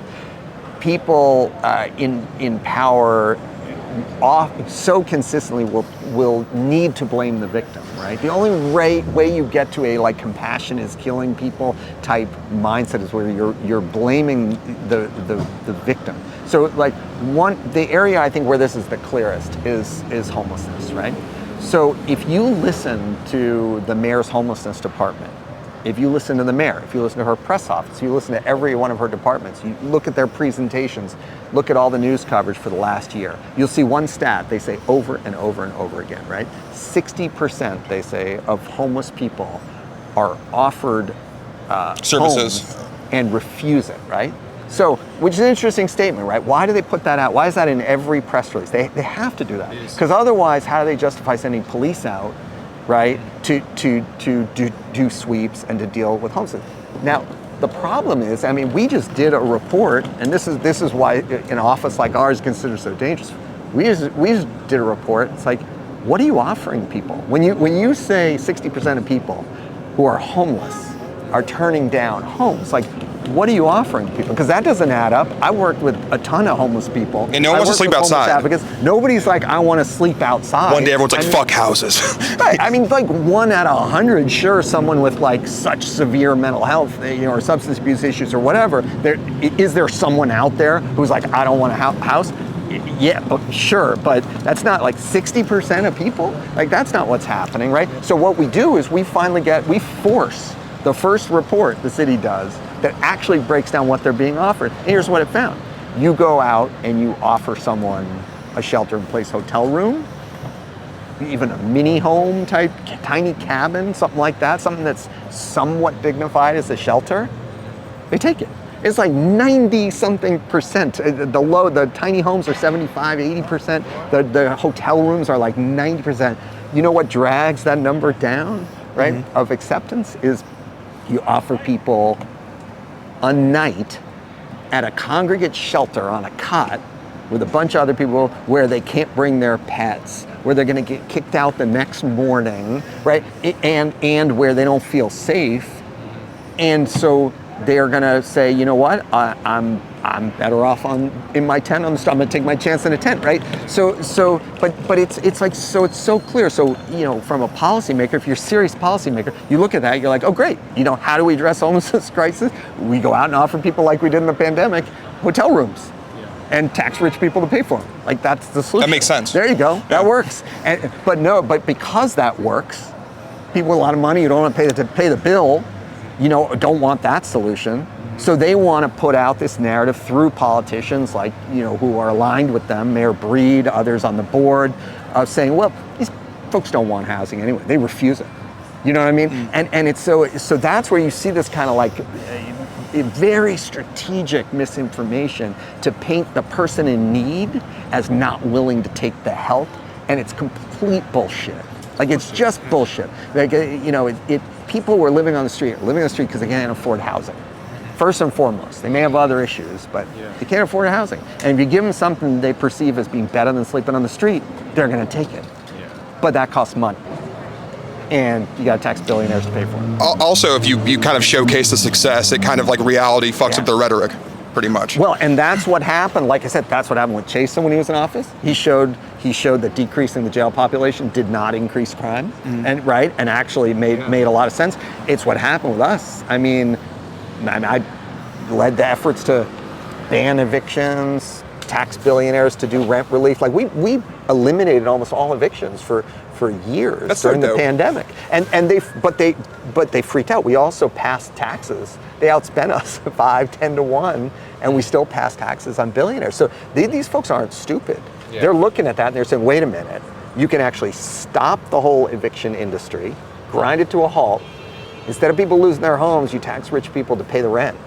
people in power so consistently will need to blame the victim, right? The only way you get to a like compassion is killing people type mindset is where you're blaming the victim. So like the area I think where this is the clearest is homelessness, right? So if you listen to the mayor's homelessness department, if you listen to the mayor, if you listen to her press office, you listen to every one of her departments, you look at their presentations, look at all the news coverage for the last year, you'll see one stat they say over and over and over again, right? 60%, they say, of homeless people are offered services homes and refuse it, right? So, which is an interesting statement, right? Why do they put that out? Why is that in every press release? They have to do that. Because otherwise, how do they justify sending police out, right, to do sweeps and to deal with homelessness? Now, the problem is, I mean, we just did a report, and this is why an office like ours is considered so dangerous. We just did a report. It's like, what are you offering people? When you say 60% of people who are homeless are turning down homes, like, what are you offering people? Because that doesn't add up. I worked with a ton of homeless people. And no one wants to sleep outside. Advocates. Nobody's like, I want to sleep outside. One day everyone's like, fuck houses. Right. I mean, like 1 out of 100, sure, someone with like such severe mental health, or substance abuse issues or whatever. Is there someone out there who's like, I don't want a house? Yeah, but sure, but that's not like 60% of people. Like that's not what's happening, right? So what we do is we force the first report the city does that actually breaks down what they're being offered. And here's what it found. You go out and you offer someone a shelter-in-place hotel room, even a mini home type, tiny cabin, something like that, something that's somewhat dignified as a shelter, they take it. It's like 90-something%. The tiny homes are 75, 80%. The hotel rooms are like 90%. You know what drags that number down, right, of acceptance is you offer people a night at a congregate shelter on a cot with a bunch of other people where they can't bring their pets, where they're going to get kicked out the next morning, right? And where they don't feel safe. And so they're going to say, you know what, I'm better off in my tent on the street. I'm going to take my chance in a tent, right? But it's like, so it's so clear. So, from a policymaker, if you're a serious policymaker, you look at that, you're like, oh great, how do we address homelessness crisis? We go out and offer people, like we did in the pandemic, hotel rooms. And tax rich people to pay for them. Like that's the solution. That makes sense. There you go. That works. But because that works, people with a lot of money who don't want to pay the bill, don't want that solution. So they want to put out this narrative through politicians like, who are aligned with them, Mayor Breed, others on the board, of saying, well, these folks don't want housing anyway. They refuse it. You know what I mean? And it's so that's where you see this kind of like a very strategic misinformation to paint the person in need as not willing to take the help. And it's complete bullshit. Like it's just bullshit. Like, people who are living on the street because they can't afford housing. First and foremost, they may have other issues, but they can't afford housing. And if you give them something they perceive as being better than sleeping on the street, they're going to take it. Yeah. But that costs money. And you got to tax billionaires to pay for it. Also, if you kind of showcase the success, it kind of like reality fucks up the rhetoric, pretty much. Well, and that's what happened. Like I said, that's what happened with Chase when he was in office. He showed that decreasing the jail population did not increase crime, and actually made a lot of sense. It's what happened with us. I mean, I led the efforts to ban evictions, tax billionaires to do rent relief. Like we eliminated almost all evictions for years during the pandemic, and they freaked out. We also passed taxes. They outspent us 5-10 to 1, and we still pass taxes on billionaires. So these folks aren't stupid. Yeah. They're looking at that and they're saying, wait a minute, you can actually stop the whole eviction industry, grind it to a halt. Instead of people losing their homes, you tax rich people to pay the rent.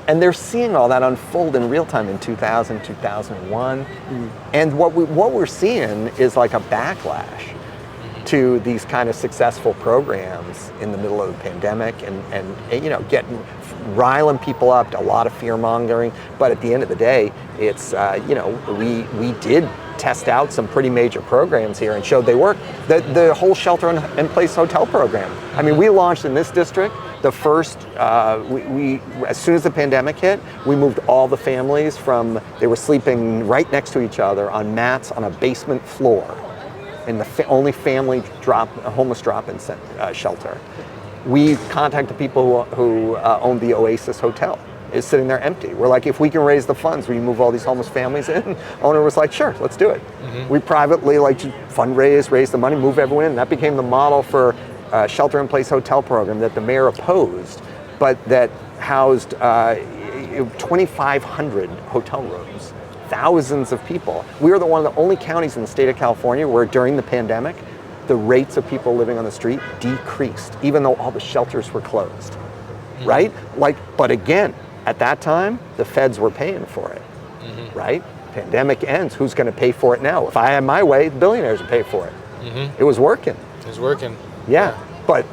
And they're seeing all that unfold in real time in 2000, 2001. And what we're seeing is like a backlash to these kind of successful programs in the middle of the pandemic and riling people up, a lot of fear mongering. But at the end of the day, it's, we did test out some pretty major programs here and showed they work. The whole shelter-in-place hotel program. I mean, we launched in this district. The first, we as soon as the pandemic hit, we moved all the families they were sleeping right next to each other on mats on a basement floor in the only family homeless drop-in shelter. We contacted people who owned the Oasis Hotel. It's sitting there empty. We're like, if we can raise the funds, we move all these homeless families in. Owner was like, sure, let's do it. We privately fundraise, raise the money, move everyone in. That became the model for shelter-in-place hotel program that the mayor opposed, but that housed 2,500 hotel rooms, thousands of people. We were one of the only counties in the state of California where during the pandemic, the rates of people living on the street decreased, even though all the shelters were closed, right? But again, at that time, the feds were paying for it, right? Pandemic ends, who's gonna pay for it now? If I had my way, the billionaires would pay for it. It was working. It was working. Yeah, but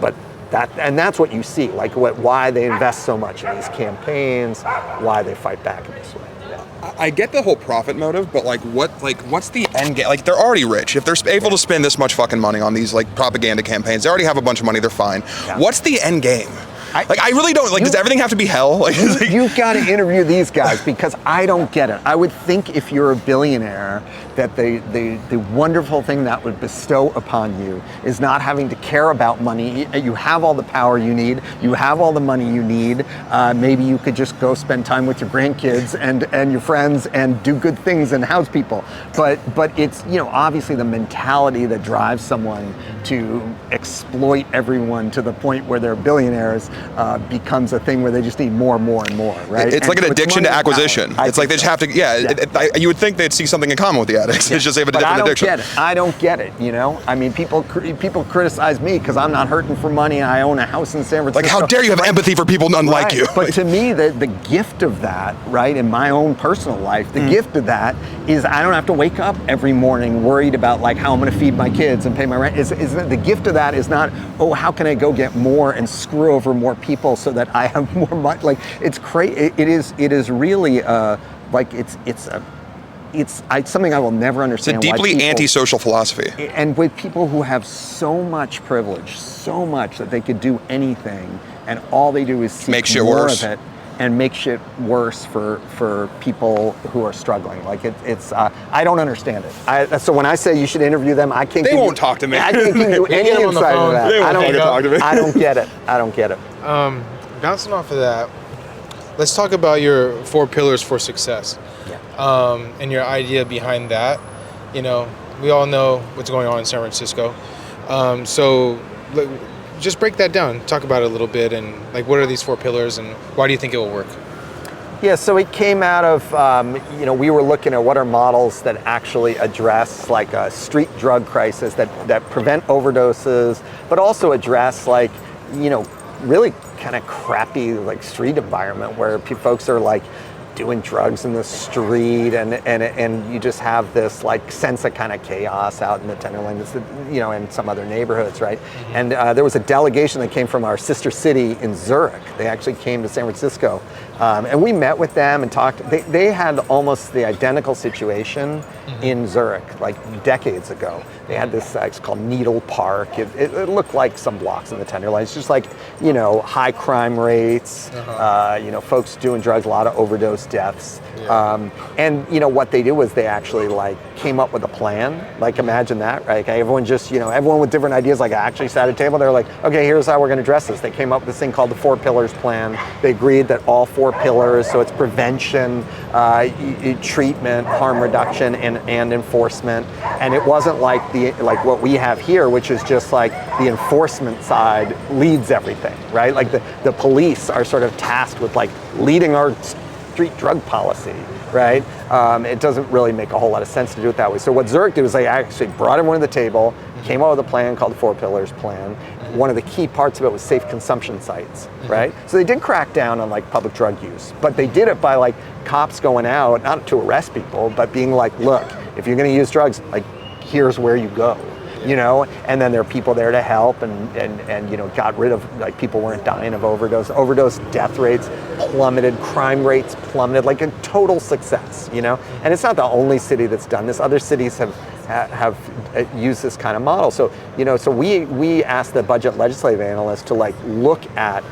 that's what you see, why they invest so much in these campaigns, why they fight back in this way. Yeah. I get the whole profit motive, but what's the end game? Like, they're already rich. If they're able to spend this much fucking money on these propaganda campaigns, they already have a bunch of money. They're fine. Yeah. What's the end game? I really don't, does everything have to be hell? You've got to interview these guys because I don't get it. I would think if you're a billionaire that the wonderful thing that would bestow upon you is not having to care about money. You have all the power you need. You have all the money you need. Maybe you could just go spend time with your grandkids and your friends and do good things and house people. But it's, obviously the mentality that drives someone to exploit everyone to the point where they're billionaires becomes a thing where they just need more and more and more, right? It's like an addiction to acquisition. It's like they just have to, you would think they'd see something in common with the addicts. It's just they have a different addiction. I don't get it, I mean, people criticize me because I'm not hurting for money and I own a house in San Francisco. Like, how dare you have empathy for people unlike you? But to me, the gift of that, right, in my own personal life, the gift of that is I don't have to wake up every morning worried about how I'm going to feed my kids and pay my rent. The gift of that is not, how can I go get more and screw over more people so that I have more money? It's crazy. It is really it's something I will never understand. It's a deeply antisocial philosophy. And with people who have so much privilege, so much that they could do anything, and all they do is seek more of it and make shit worse for people who are struggling. I don't understand it. So when I say you should interview them, I can't. They won't talk to me. I can't give you any insight into that. They won't talk to me. I don't get it. I don't get it. Bouncing off of that, let's talk about your 4 pillars for success. Yeah. And your idea behind that. We all know what's going on in San Francisco. So just break that down. Talk about it a little bit, and what are these 4 pillars, and why do you think it will work? Yeah, so it came out of, we were looking at what are models that actually address a street drug crisis that prevent overdoses, but also address really kind of crappy street environment where folks are doing drugs in the street and you just have this sense of kind of chaos out in the Tenderloins, and some other neighborhoods, right? And there was a delegation that came from our sister city in Zurich. They actually came to San Francisco. And we met with them and talked. They had almost the identical situation in Zurich, decades ago. They had this, it's called Needle Park. It looked like some blocks in the Tenderloins, just high crime rates, folks doing drugs, a lot of overdose deaths. Yeah. And what they did was they actually came up with a plan. Imagine that, right? Everyone just, everyone with different ideas, actually sat at a table. They're okay, here's how we're going to address this. They came up with this thing called the 4 Pillars Plan. They agreed that all 4 4 pillars. So it's prevention, treatment, harm reduction, and enforcement. And it wasn't like what we have here, which is just like the enforcement side leads everything, right? Like the police are sort of tasked with like leading our street drug policy, right? It doesn't really make a whole lot of sense to do it that way. So what Zurich did was they actually brought everyone to the table, came up with a plan called the 4 Pillars Plan. One of the key parts of it was safe consumption sites, right? So they did crack down on like public drug use, but they did it by like cops going out, not to arrest people, but being like, look, if you're gonna use drugs, like here's where you go. You know, and then there are people there to help, and you know, got rid of, like, people weren't dying of overdose death rates plummeted, crime rates plummeted, like a total success, you know. And it's not the only city that's done this. Other cities have used this kind of model. So, you know, so we asked the budget legislative analysts to like look at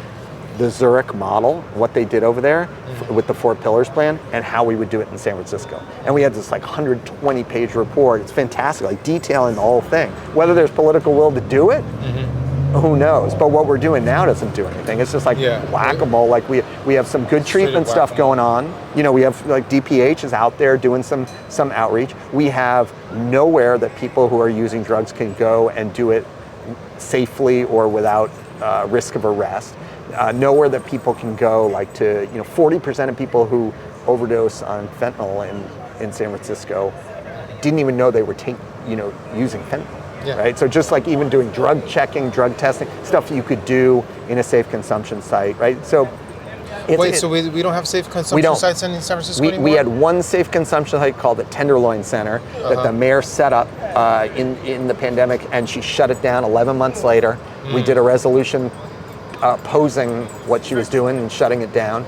the Zurich model, what they did over there with the 4 Pillars Plan, and how we would do it in San Francisco. And we had this like 120-page report. It's fantastic, like detailing the whole thing. Whether there's political will to do it, who knows? But what we're doing now doesn't do anything. It's just like whack-a-mole. Like we have some good treatment stuff going on. You know, we have like DPH is out there doing some outreach. We have nowhere that people who are using drugs can go and do it safely or without risk of arrest. Nowhere that people can go, like to, you know, 40% of people who overdose on fentanyl in San Francisco didn't even know they were using fentanyl, right? So just like even doing drug checking, drug testing, stuff you could do in a safe consumption site, right? So so we don't have safe consumption sites in San Francisco anymore? We had one safe consumption site called the Tenderloin Center that the mayor set up in the pandemic, and she shut it down 11 months later. We did a resolution opposing what she was doing and shutting it down.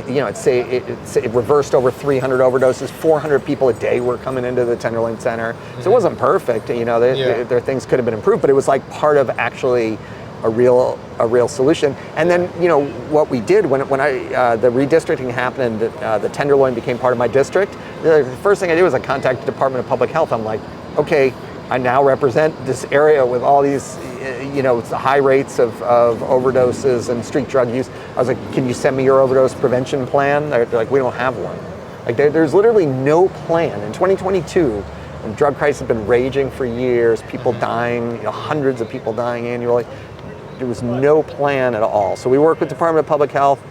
You know, it reversed over 300 overdoses. 400 people a day were coming into the Tenderloin Center. So it wasn't perfect. You know, there things could have been improved, but it was like part of actually a real solution. And then, you know, what we did when the redistricting happened and the Tenderloin became part of my district, the first thing I did was I contacted the Department of Public Health. I'm like, okay, I now represent this area with all these, you know, high rates of overdoses and street drug use. I was like, can you send me your overdose prevention plan? They're like, we don't have one. Like there's literally no plan. In 2022, when the drug crisis has been raging for years, people dying, you know, hundreds of people dying annually, there was no plan at all. So we worked with the Department of Public Health,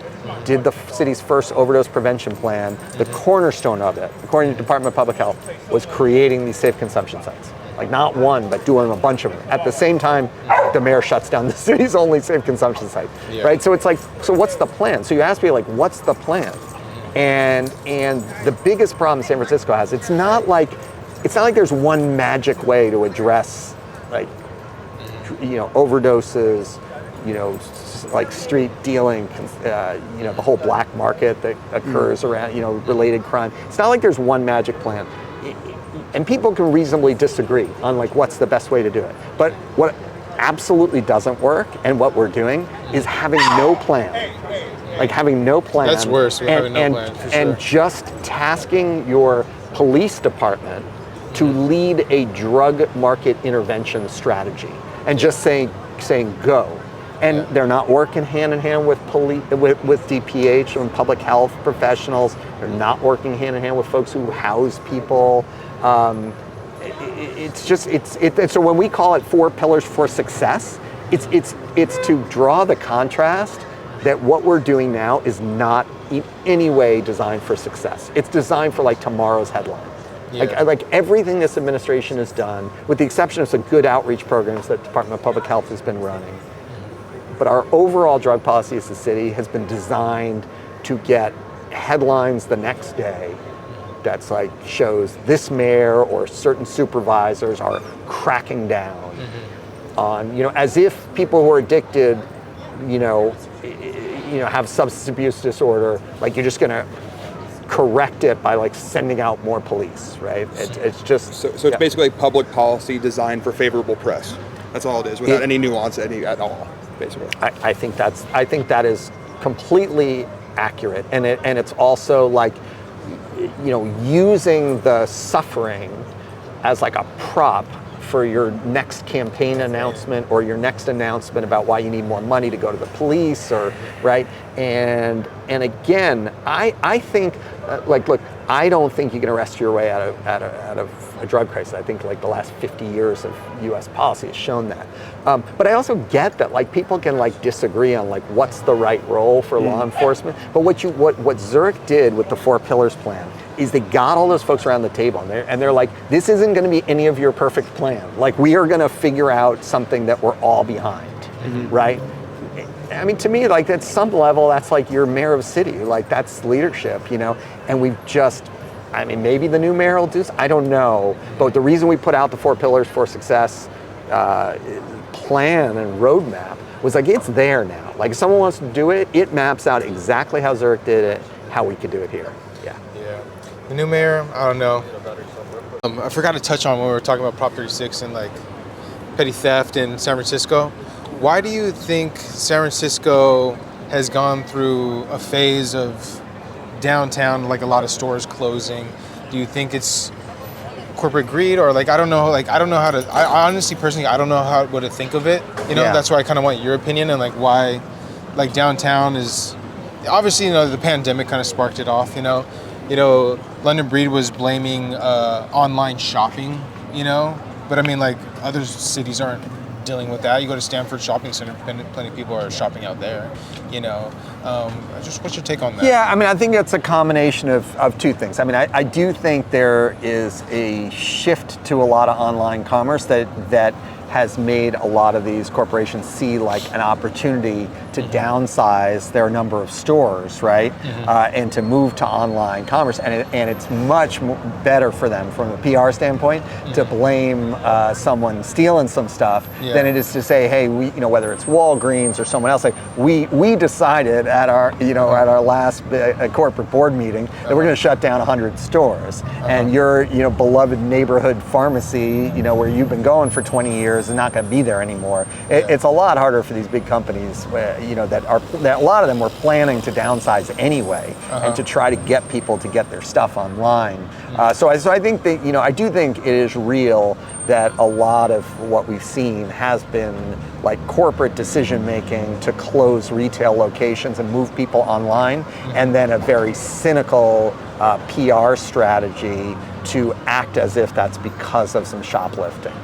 did the city's first overdose prevention plan. The cornerstone of it, according to the Department of Public Health, was creating these safe consumption sites. Like not one, but doing a bunch of them. At the same time, the mayor shuts down the city's only safe consumption site, right? So it's like, so what's the plan? So you ask me like, what's the plan? And the biggest problem San Francisco has, it's not like there's one magic way to address, like, you know, overdoses, you know, like street dealing, you know, the whole black market that occurs around, you know, related crime. It's not like there's one magic plan. And people can reasonably disagree on like what's the best way to do it. But what absolutely doesn't work, and what we're doing, is having no plan. Like having no plan. That's worse. Having no plan, for sure. And just tasking your police department to lead a drug market intervention strategy, and just saying go. And they're not working hand in hand with with DPH and public health professionals. They're not working hand in hand with folks who house people. So when we call it 4 pillars for success, it's to draw the contrast that what we're doing now is not in any way designed for success. It's designed for like tomorrow's headline. Like everything this administration has done, with the exception of some good outreach programs that the Department of Public Health has been running. But our overall drug policy as a city has been designed to get headlines the next day that's like shows this mayor or certain supervisors are cracking down on, you know, as if people who are addicted, you know, have substance abuse disorder, like you're just gonna correct it by like sending out more police, right? It's just so it's basically public policy designed for favorable press. That's all it is, without any nuance at all, basically. I think that is completely accurate, and it's also like, you know, using the suffering as like a prop for your next campaign announcement or your next announcement about why you need more money to go to the police, or right. And again, I think look, I don't think you can arrest your way out of a drug crisis. I think like the last 50 years of U.S. policy has shown that. But I also get that like people can like disagree on like what's the right role for law enforcement. But what Zurich did with the 4 Pillars plan is they got all those folks around the table and they're like, this isn't going to be any of your perfect plan. Like we are going to figure out something that we're all behind, right? I mean, to me, like at some level, that's like you're mayor of a city. Like that's leadership, you know. And we've just, I mean, maybe the new mayor will do this. I don't know. But the reason we put out the 4 Pillars for Success plan and roadmap was like it's there now. Like if someone wants to do it, it maps out exactly how Zurich did it, how we could do it here. Yeah. The new mayor, I don't know. I forgot to touch on when we were talking about Prop 36 and like petty theft in San Francisco. Why do you think San Francisco has gone through a phase of downtown, like a lot of stores closing? Do you think it's corporate greed, or like I don't know how to. I honestly, personally, I don't know what to think of it. You know, that's why I kind of want your opinion and like why, like downtown is obviously, you know, the pandemic kind of sparked it off. You know, London Breed was blaming online shopping. You know, but I mean, like other cities aren't dealing with that. You go to Stanford Shopping Center, plenty of people are shopping out there, you know. Just what's your take on that? Yeah, I mean, I think it's a combination of two things. I mean, I do think there is a shift to a lot of online commerce that has made a lot of these corporations see like an opportunity to downsize their number of stores, right? And to move to online commerce. And it's much better for them from a PR standpoint to blame someone stealing some stuff than it is to say, hey, we, you know, whether it's Walgreens or someone else, like we decided at our, you know, at our last corporate board meeting that we're going to shut down 100 stores, and your, you know, beloved neighborhood pharmacy, you know, where you've been going for 20 years is not going to be there anymore. It's a lot harder for these big companies, you know, that a lot of them were planning to downsize anyway, and to try to get people to get their stuff online. So I think that, you know, I do think it is real that a lot of what we've seen has been like corporate decision making to close retail locations and move people online, and then a very cynical PR strategy to act as if that's because of some shoplifting.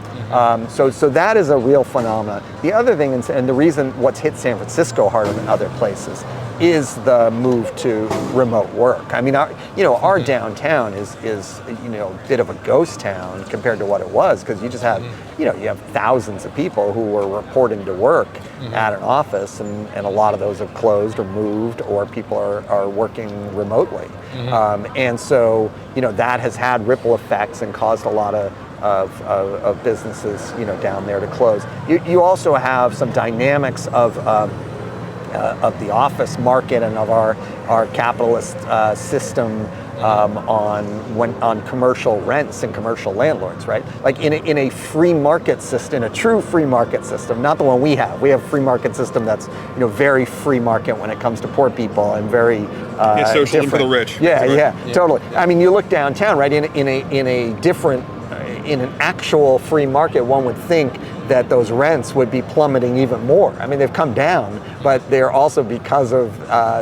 So that is a real phenomenon. The other thing, and the reason what's hit San Francisco harder than other places, is the move to remote work. I mean, our downtown is you know, a bit of a ghost town compared to what it was, because you just have, you know, you have thousands of people who were reporting to work at an office, and a lot of those have closed or moved, or people are working remotely. And so, you know, that has had ripple effects and caused a lot of businesses, you know, down there to close. You also have some dynamics of the office market and of our capitalist system on commercial rents and commercial landlords, right? Like in a free market system, a true free market system, not the one we have. We have a free market system that's, you know, very free market when it comes to poor people, and very socialism for the rich. Yeah, totally. I mean, you look downtown, right? In a different, in an actual free market, one would think that those rents would be plummeting even more. I mean, they've come down, but they're also because of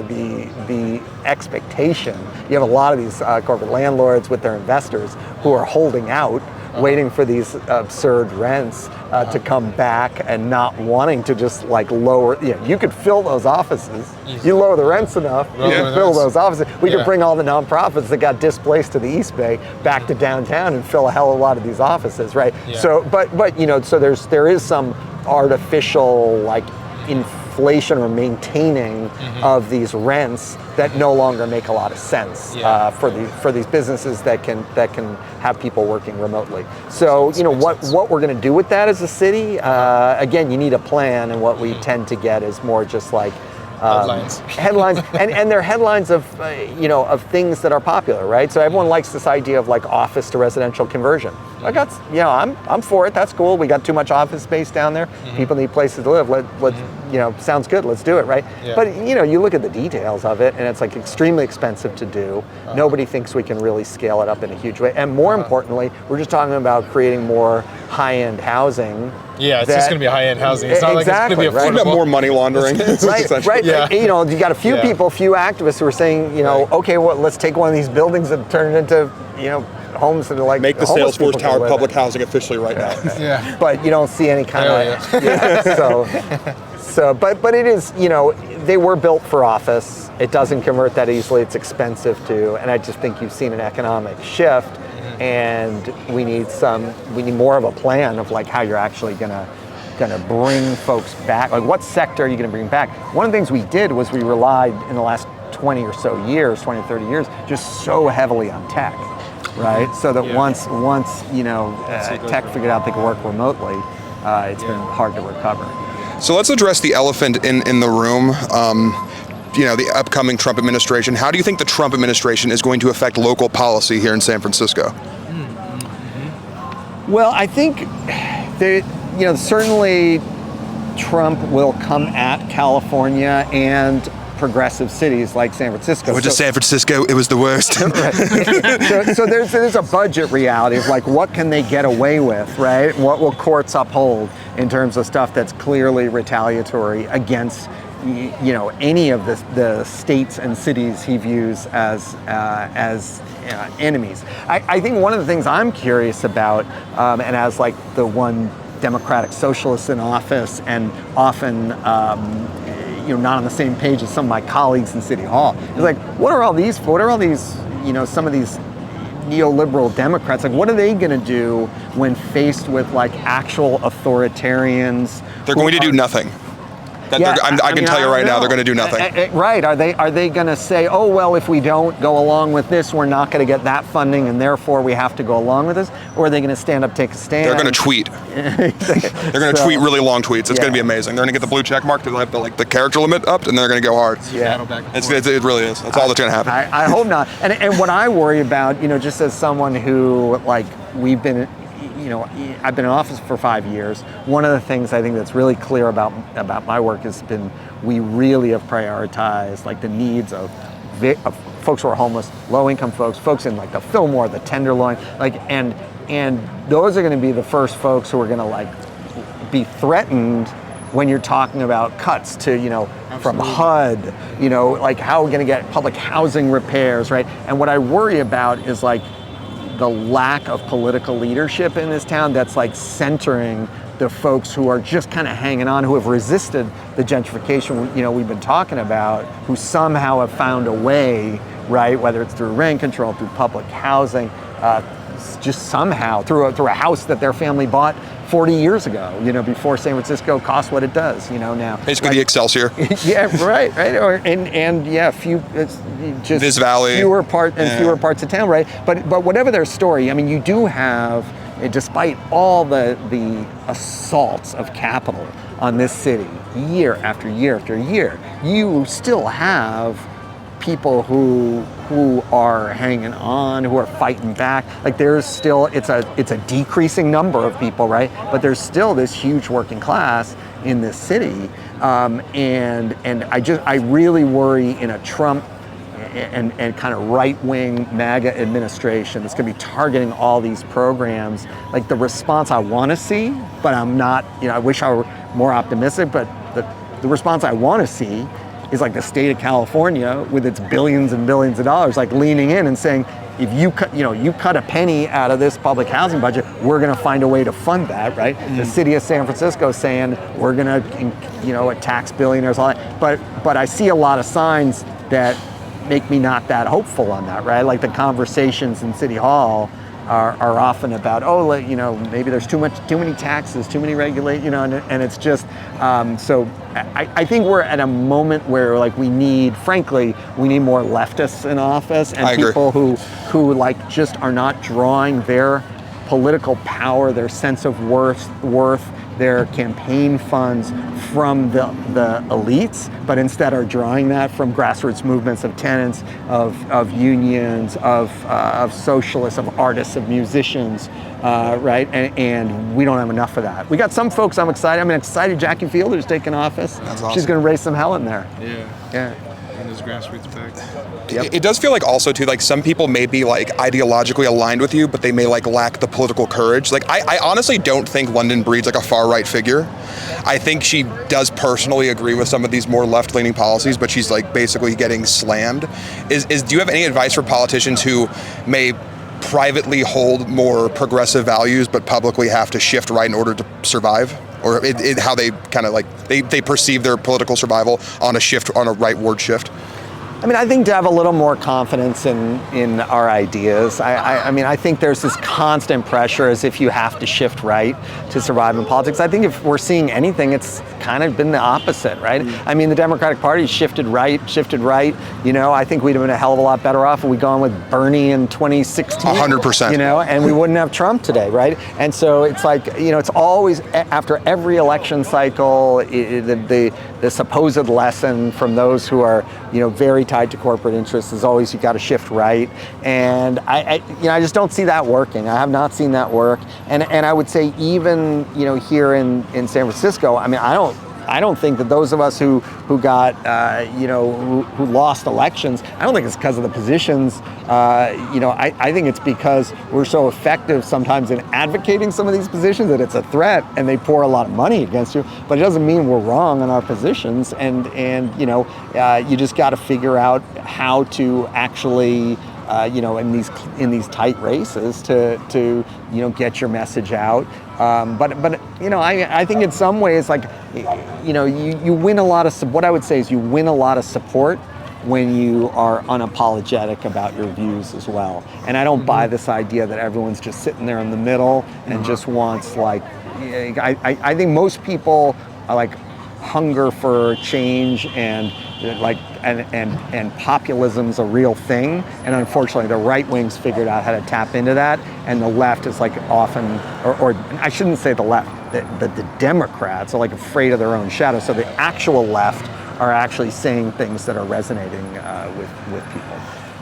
the expectation. You have a lot of these corporate landlords with their investors who are holding out, waiting for these absurd rents to come back, and not wanting to just like lower. You know, you could fill those offices. You lower the rents enough, you can fill those offices. We could bring all the nonprofits that got displaced to the East Bay back to downtown and fill a hell of a lot of these offices, right? So, but you know, so there is some artificial like inflation or maintaining of these rents that no longer make a lot of sense for these businesses that can have people working remotely. So, you know, what we're going to do with that as a city, again, you need a plan, and what we tend to get is more just like headlines, and they're headlines of you know, of things that are popular, right? So everyone likes this idea of like office to residential conversion. Like that's, you know, I'm for it. That's cool. We got too much office space down there. People need places to live. sounds good, let's do it, right? Yeah. But, you look at the details of it, and it's like extremely expensive to do. Nobody thinks we can really scale it up in a huge way. And more importantly, we're just talking about creating more high-end housing. Yeah, it's just going to be high-end housing. It's not like it's going to be affordable. It's got more money laundering. Right. Yeah. You got a few people, few activists who are saying, okay, well, let's take one of these buildings and turn it into, homes that are like make the homeless Salesforce people Tower can live public in. housing officially right now. Yeah. But you don't see any kind of but it is, they were built for office. It doesn't convert that easily. It's expensive too, and I just think you've seen an economic shift, and we need more of a plan of like how you're actually gonna bring folks back. Like, what sector are you gonna bring back? One of the things we did was we relied in the last 20 or 30 years, just so heavily on tech, right? So that once tech figured out they could work remotely, it's been hard to recover. So let's address the elephant in the room. The upcoming Trump administration. How do you think the Trump administration is going to affect local policy here in San Francisco? Well, I think certainly Trump will come at California and progressive cities like San Francisco. Or just San Francisco, it was the worst. Right. So there's a budget reality of like, what can they get away with, right? What will courts uphold in terms of stuff that's clearly retaliatory against any of the states and cities he views as enemies. I think one of the things I'm curious about, and as like the one Democratic socialist in office, and often not on the same page as some of my colleagues in City Hall, is like, what are all these some of these neoliberal Democrats, like, what are they going to do when faced with like actual authoritarians? They're going to do nothing. I can tell you right now, they're going to do nothing. Right? Are they going to say, oh well, if we don't go along with this, we're not going to get that funding, and therefore we have to go along with this? Or are they going to stand up, take a stand? They're going to tweet. They're going to tweet really long tweets. It's going to be amazing. They're going to get the blue check mark. They'll have the character limit up, and they're going to go hard. Yeah, it really is. That's all that's going to happen. I hope not. And what I worry about, just as someone who we've been. I've been in office for 5 years. One of the things I think that's really clear about my work has been we really have prioritized like the needs of folks who are homeless, low-income folks in like the Fillmore, the Tenderloin, and those are going to be the first folks who are going to be threatened when you're talking about cuts to from HUD, how we're going to get public housing repairs, right? And what I worry about is the lack of political leadership in this town that's centering the folks who are just kind of hanging on, who have resisted the gentrification we've been talking about, who somehow have found a way, right, whether it's through rent control, through public housing, just somehow through a house that their family bought 40 years ago, before San Francisco cost what it does, now. Basically the Excelsior. Yeah, right. It's just Viz Valley. fewer parts of town, right? But whatever their story, you do have, despite all the assaults of capital on this city, year after year after year, you still have people who are hanging on, who are fighting back. There's still, it's a decreasing number of people, right? But there's still this huge working class in this city, and I really worry in a Trump and kind of right-wing MAGA administration that's going to be targeting all these programs. The response I want to see, but I'm not. I wish I were more optimistic. But the response I want to see is the state of California with its billions and billions of dollars, leaning in and saying, if you cut a penny out of this public housing budget, we're going to find a way to fund that, right? The city of San Francisco saying we're going to, tax billionaires, all that. But I see a lot of signs that make me not that hopeful on that, right? The conversations in City Hall are often about, maybe there's too many taxes, too many regulations, and it's just, so I think we're at a moment where we need more leftists in office, and people who just are not drawing their political power, their sense of worth their campaign funds from the elites, but instead are drawing that from grassroots movements of tenants, of unions, of socialists, of artists, of musicians, right? And we don't have enough of that. We got some folks I'm excited. I'm excited Jackie Fielder's taking office. That's awesome. She's going to raise some hell in there. Yeah. And there's grassroots back. Yep. It does feel like also too, like some people may be like ideologically aligned with you, but they may like lack the political courage. Like I honestly don't think London Breed's like a far right figure. I think she does personally agree with some of these more left-leaning policies, but she's like basically getting slammed. Do you have any advice for politicians who may privately hold more progressive values, but publicly have to shift right in order to survive? Or how they kind of like, they perceive their political survival on a rightward shift? I mean, I think to have a little more confidence in our ideas. I mean, I think there's this constant pressure as if you have to shift right to survive in politics. I think if we're seeing anything, it's kind of been the opposite, right? I mean, the Democratic Party shifted right. You know, I think we'd have been a hell of a lot better off if we'd gone with Bernie in 2016. 100%. You know, and we wouldn't have Trump today, right? And so it's like, you know, it's always after every election cycle, the supposed lesson from those who are, you know, very tied to corporate interests is always you got to shift right, and I just don't see that working. I have not seen that work, and I would say even, you know, here in San Francisco, I mean, I don't think that those of us who got who lost elections, I don't think it's because of the positions. I think it's because we're so effective sometimes in advocating some of these positions that it's a threat, and they pour a lot of money against you. But it doesn't mean we're wrong on our positions, and you just got to figure out how to actually. In these tight races to get your message out. But I think in some ways, like, you win a lot of, what I would say is you win a lot of support when you are unapologetic about your views as well. And I don't buy this idea that everyone's just sitting there in the middle and just wants, like, I think most people are like hunger for change and populism's a real thing, and unfortunately the right wing's figured out how to tap into that, and the left is like often, or I shouldn't say the left, the Democrats are like afraid of their own shadow, so the actual left are actually saying things that are resonating with people.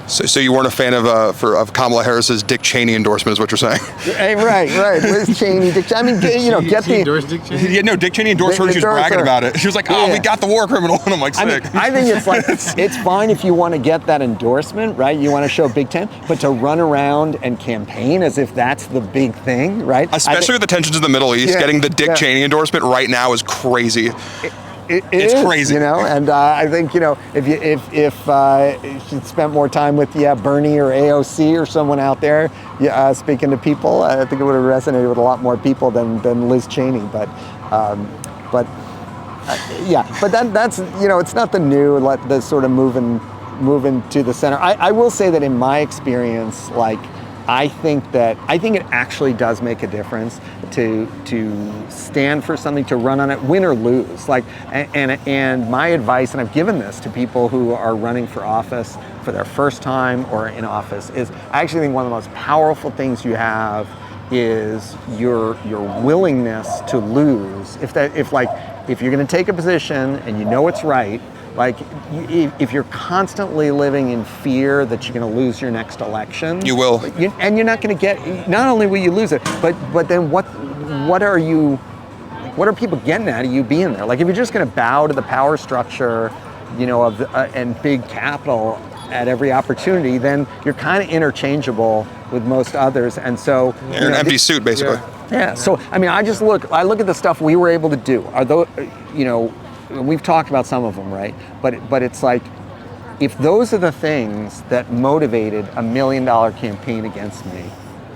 So you weren't a fan of Kamala Harris's Dick Cheney endorsement, is what you're saying? Hey, right. Liz Cheney, Dick Cheney. I mean, get the. Endorsed Dick Cheney? Yeah, no, Dick Cheney endorsed her. She was bragging about it. She was like, we got the war criminal, and I'm like, sick. I think it's like it's fine if you want to get that endorsement, right? You want to show Big Tent, but to run around and campaign as if that's the big thing, right? Especially with the tensions in the Middle East, getting the Dick Cheney endorsement right now is crazy. It's crazy, and I think if she'd spent more time with Bernie or AOC or someone out there speaking to people, I think it would have resonated with a lot more people than Liz Cheney. But that's it's not the new, the sort of moving to the center. I will say that in my experience, like, I think it actually does make a difference to stand for something, to run on it, win or lose. Like, and my advice, and I've given this to people who are running for office for their first time or in office, is I actually think one of the most powerful things you have is your willingness to lose. If you're going to take a position and you know it's right. Like, if you're constantly living in fear that you're going to lose your next election, you will, and you're not going to get. Not only will you lose it, but then what are people getting out of you being there? Like, if you're just going to bow to the power structure, and big capital at every opportunity, then you're kind of interchangeable with most others, and so you're an empty suit, basically. Yeah. So I mean, I look at the stuff we were able to do. Are those, we've talked about some of them, right? But it's like, if those are the things that motivated $1 million campaign against me,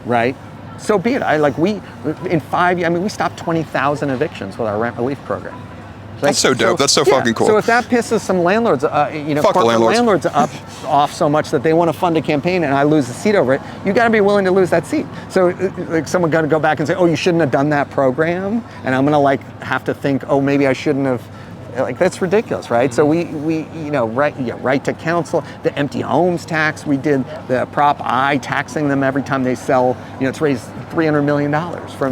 right? So be it. We stopped 20,000 evictions with our rent relief program. That's so dope. That's so fucking cool. So if that pisses some landlords, corporate landlords off so much that they want to fund a campaign and I lose a seat over it, you got to be willing to lose that seat. So like, someone got to go back and say, oh, you shouldn't have done that program, and I'm going to have to think, oh, maybe I shouldn't have Like, that's ridiculous, right? So we right to counsel, the empty homes tax, we did the Prop I, taxing them every time they sell, it's raised $300 million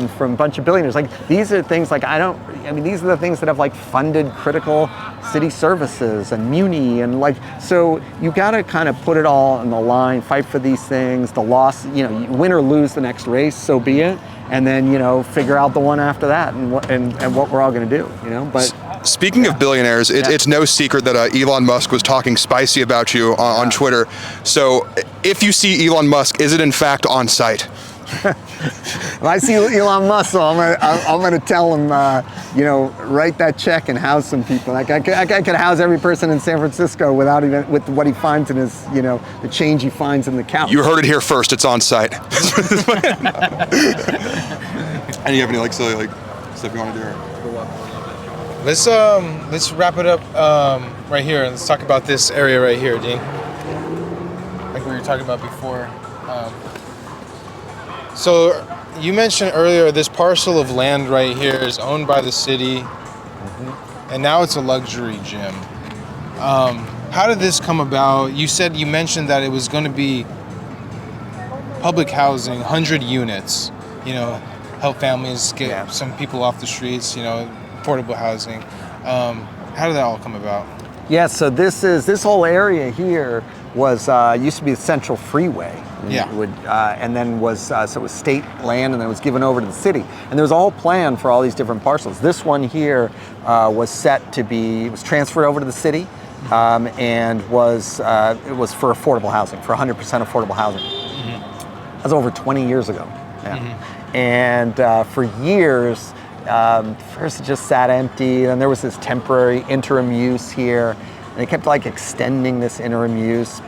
from a bunch of billionaires. Like, these are things these are the things that have like funded critical city services and muni, and like, so you got to kind of put it all on the line, fight for these things. The loss, you win or lose the next race, so be it. And then, figure out the one after that, and what we're all going to do, But speaking of billionaires, it's no secret that Elon Musk was talking spicy about you on Twitter. So if you see Elon Musk, is it in fact on site? If I see Elon Musk, so I'm gonna tell him, write that check and house some people. Like, I could house every person in San Francisco with what he finds in his, the change he finds in the couch. You heard it here first. It's on site. And you have any silly stuff you want to do? Let's wrap it up right here, and let's talk about this area right here, Dean. Like we were talking about before. So you mentioned earlier this parcel of land right here is owned by the city, and now it's a luxury gym. How did this come about? You mentioned that it was going to be public housing, 100 units, help families get some people off the streets, affordable housing. How did that all come about? Yeah, so this whole area here was used to be the Central Freeway. Yeah. And then so it was state land, and then it was given over to the city. And there was a whole plan for all these different parcels. This one here was transferred over to the city, and it was for affordable housing, for 100% affordable housing. That was over 20 years ago. Yeah. And for years, first it just sat empty, and there was this temporary interim use here, and they kept extending this interim use.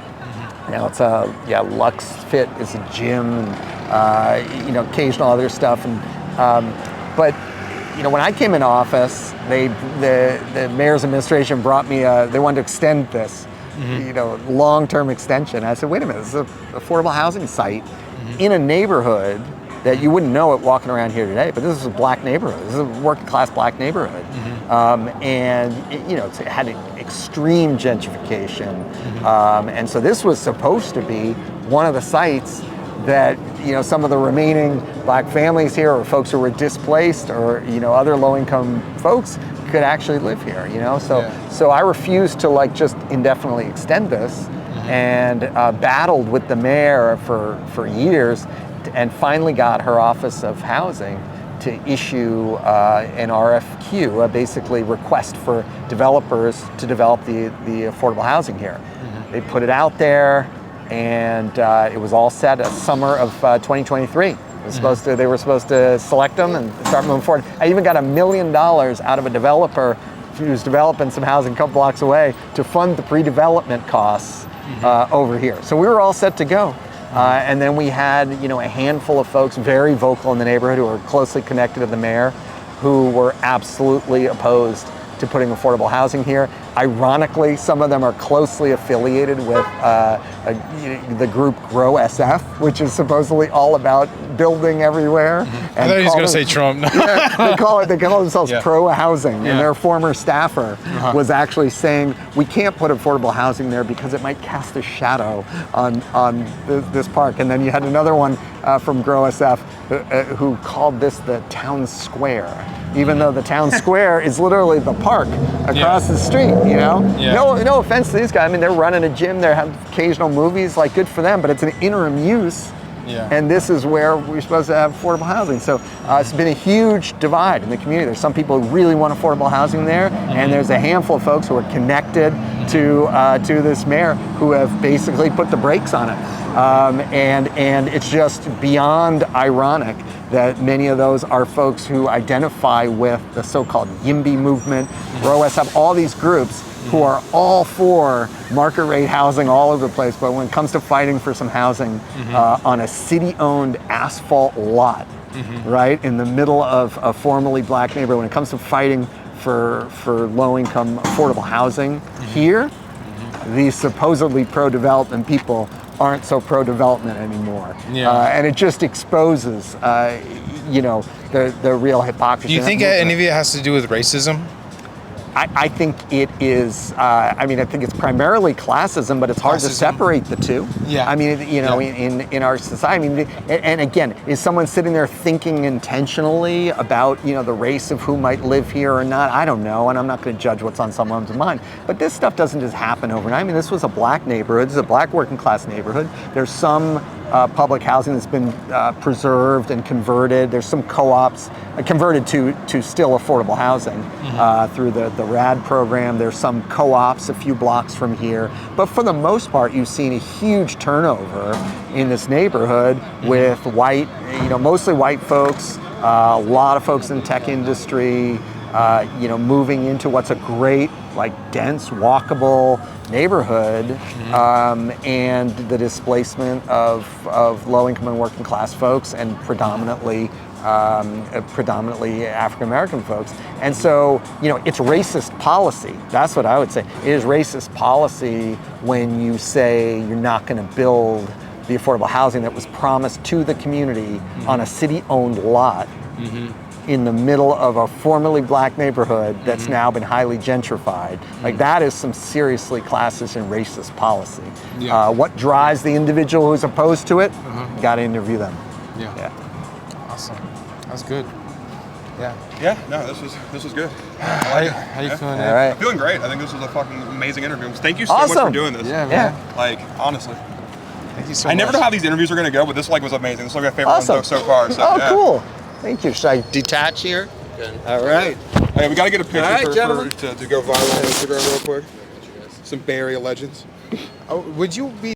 Now it's Lux Fit is a gym, and occasional other stuff, and but when I came in office, the mayor's administration brought me they wanted to extend this, long-term extension. I said, wait a minute, this is an affordable housing site in a neighborhood that you wouldn't know it walking around here today, but this is a black neighborhood. This is a working class black neighborhood. And it had extreme gentrification. And so this was supposed to be one of the sites that, some of the remaining black families here, or folks who were displaced, or, other low-income folks could actually live here, So I refused to just indefinitely extend this, and battled with the mayor for years, and finally got her Office of Housing to issue an RFQ, basically request for developers to develop the affordable housing here. They put it out there, and it was all set summer of 2023. They were supposed to select them and start moving forward. I even got $1 million out of a developer who's developing some housing a couple blocks away to fund the pre-development costs over here. So we were all set to go. And then we had, a handful of folks very vocal in the neighborhood who were closely connected to the mayor, who were absolutely opposed to putting affordable housing here. Ironically, some of them are closely affiliated with the group Grow SF, which is supposedly all about building everywhere. I thought he was going to say Trump. They call themselves pro-housing, and their former staffer was actually saying, we can't put affordable housing there because it might cast a shadow on this park. And then you had another one from Grow SF who called this the town square, even though the town square is literally the park across the street, No offense to these guys. I mean, they're running a gym, they have occasional movies, good for them, but it's an interim use. And this is where we're supposed to have affordable housing. So it's been a huge divide in the community. There's some people who really want affordable housing there, and there's a handful of folks who are connected to this mayor who have basically put the brakes on it. And it's just beyond ironic that many of those are folks who identify with the so-called YIMBY movement, ROSF, all these groups who are all for market rate housing all over the place, but when it comes to fighting for some housing on a city-owned asphalt lot, right, in the middle of a formerly black neighborhood, when it comes to fighting for low-income affordable housing here, these supposedly pro-development people aren't so pro-development anymore. And it just exposes, the real hypocrisy. Do you think any of it has to do with racism? I think it is. I mean, I think it's primarily classism, but it's hard to separate the two. Yeah. I mean, you know, in our society. I mean, and again, is someone sitting there thinking intentionally about, you know, the race of who might live here or not? I don't know, and I'm not going to judge what's on someone's mind. But this stuff doesn't just happen overnight. I mean, this was a black neighborhood. This is a black working class neighborhood. There's some public housing that's been preserved and converted. There's some co-ops converted to still affordable housing through the RAD program. There's some co-ops a few blocks from here. But for the most part, you've seen a huge turnover in this neighborhood with white, you know, mostly white folks, a lot of folks in the tech industry, you know, moving into what's a great, like, dense, walkable neighborhood, and the displacement of low-income and working-class folks, and predominantly African-American folks. And so, you know, it's racist policy. That's what I would say. It is racist policy when you say you're not going to build the affordable housing that was promised to the community on a city-owned lot in the middle of a formerly black neighborhood that's now been highly gentrified. Like, that is some seriously classist and racist policy. What drives the individual who's opposed to it? Got to interview them. Yeah. Awesome. That's good. Yeah. Yeah. No, this was good. How you feeling? All right. I'm feeling great. I think this was a fucking amazing interview. Thank you so much for doing this. Yeah, man. Like, honestly. Thank you so much. I never know how these interviews are going to go, but this was amazing. This was my favorite one so far. So, cool. Thank you. Should I detach here? Good. All right. Okay, we got to get a picture gentlemen. to go viral on Instagram real quick. Some Bay Area legends. Would you be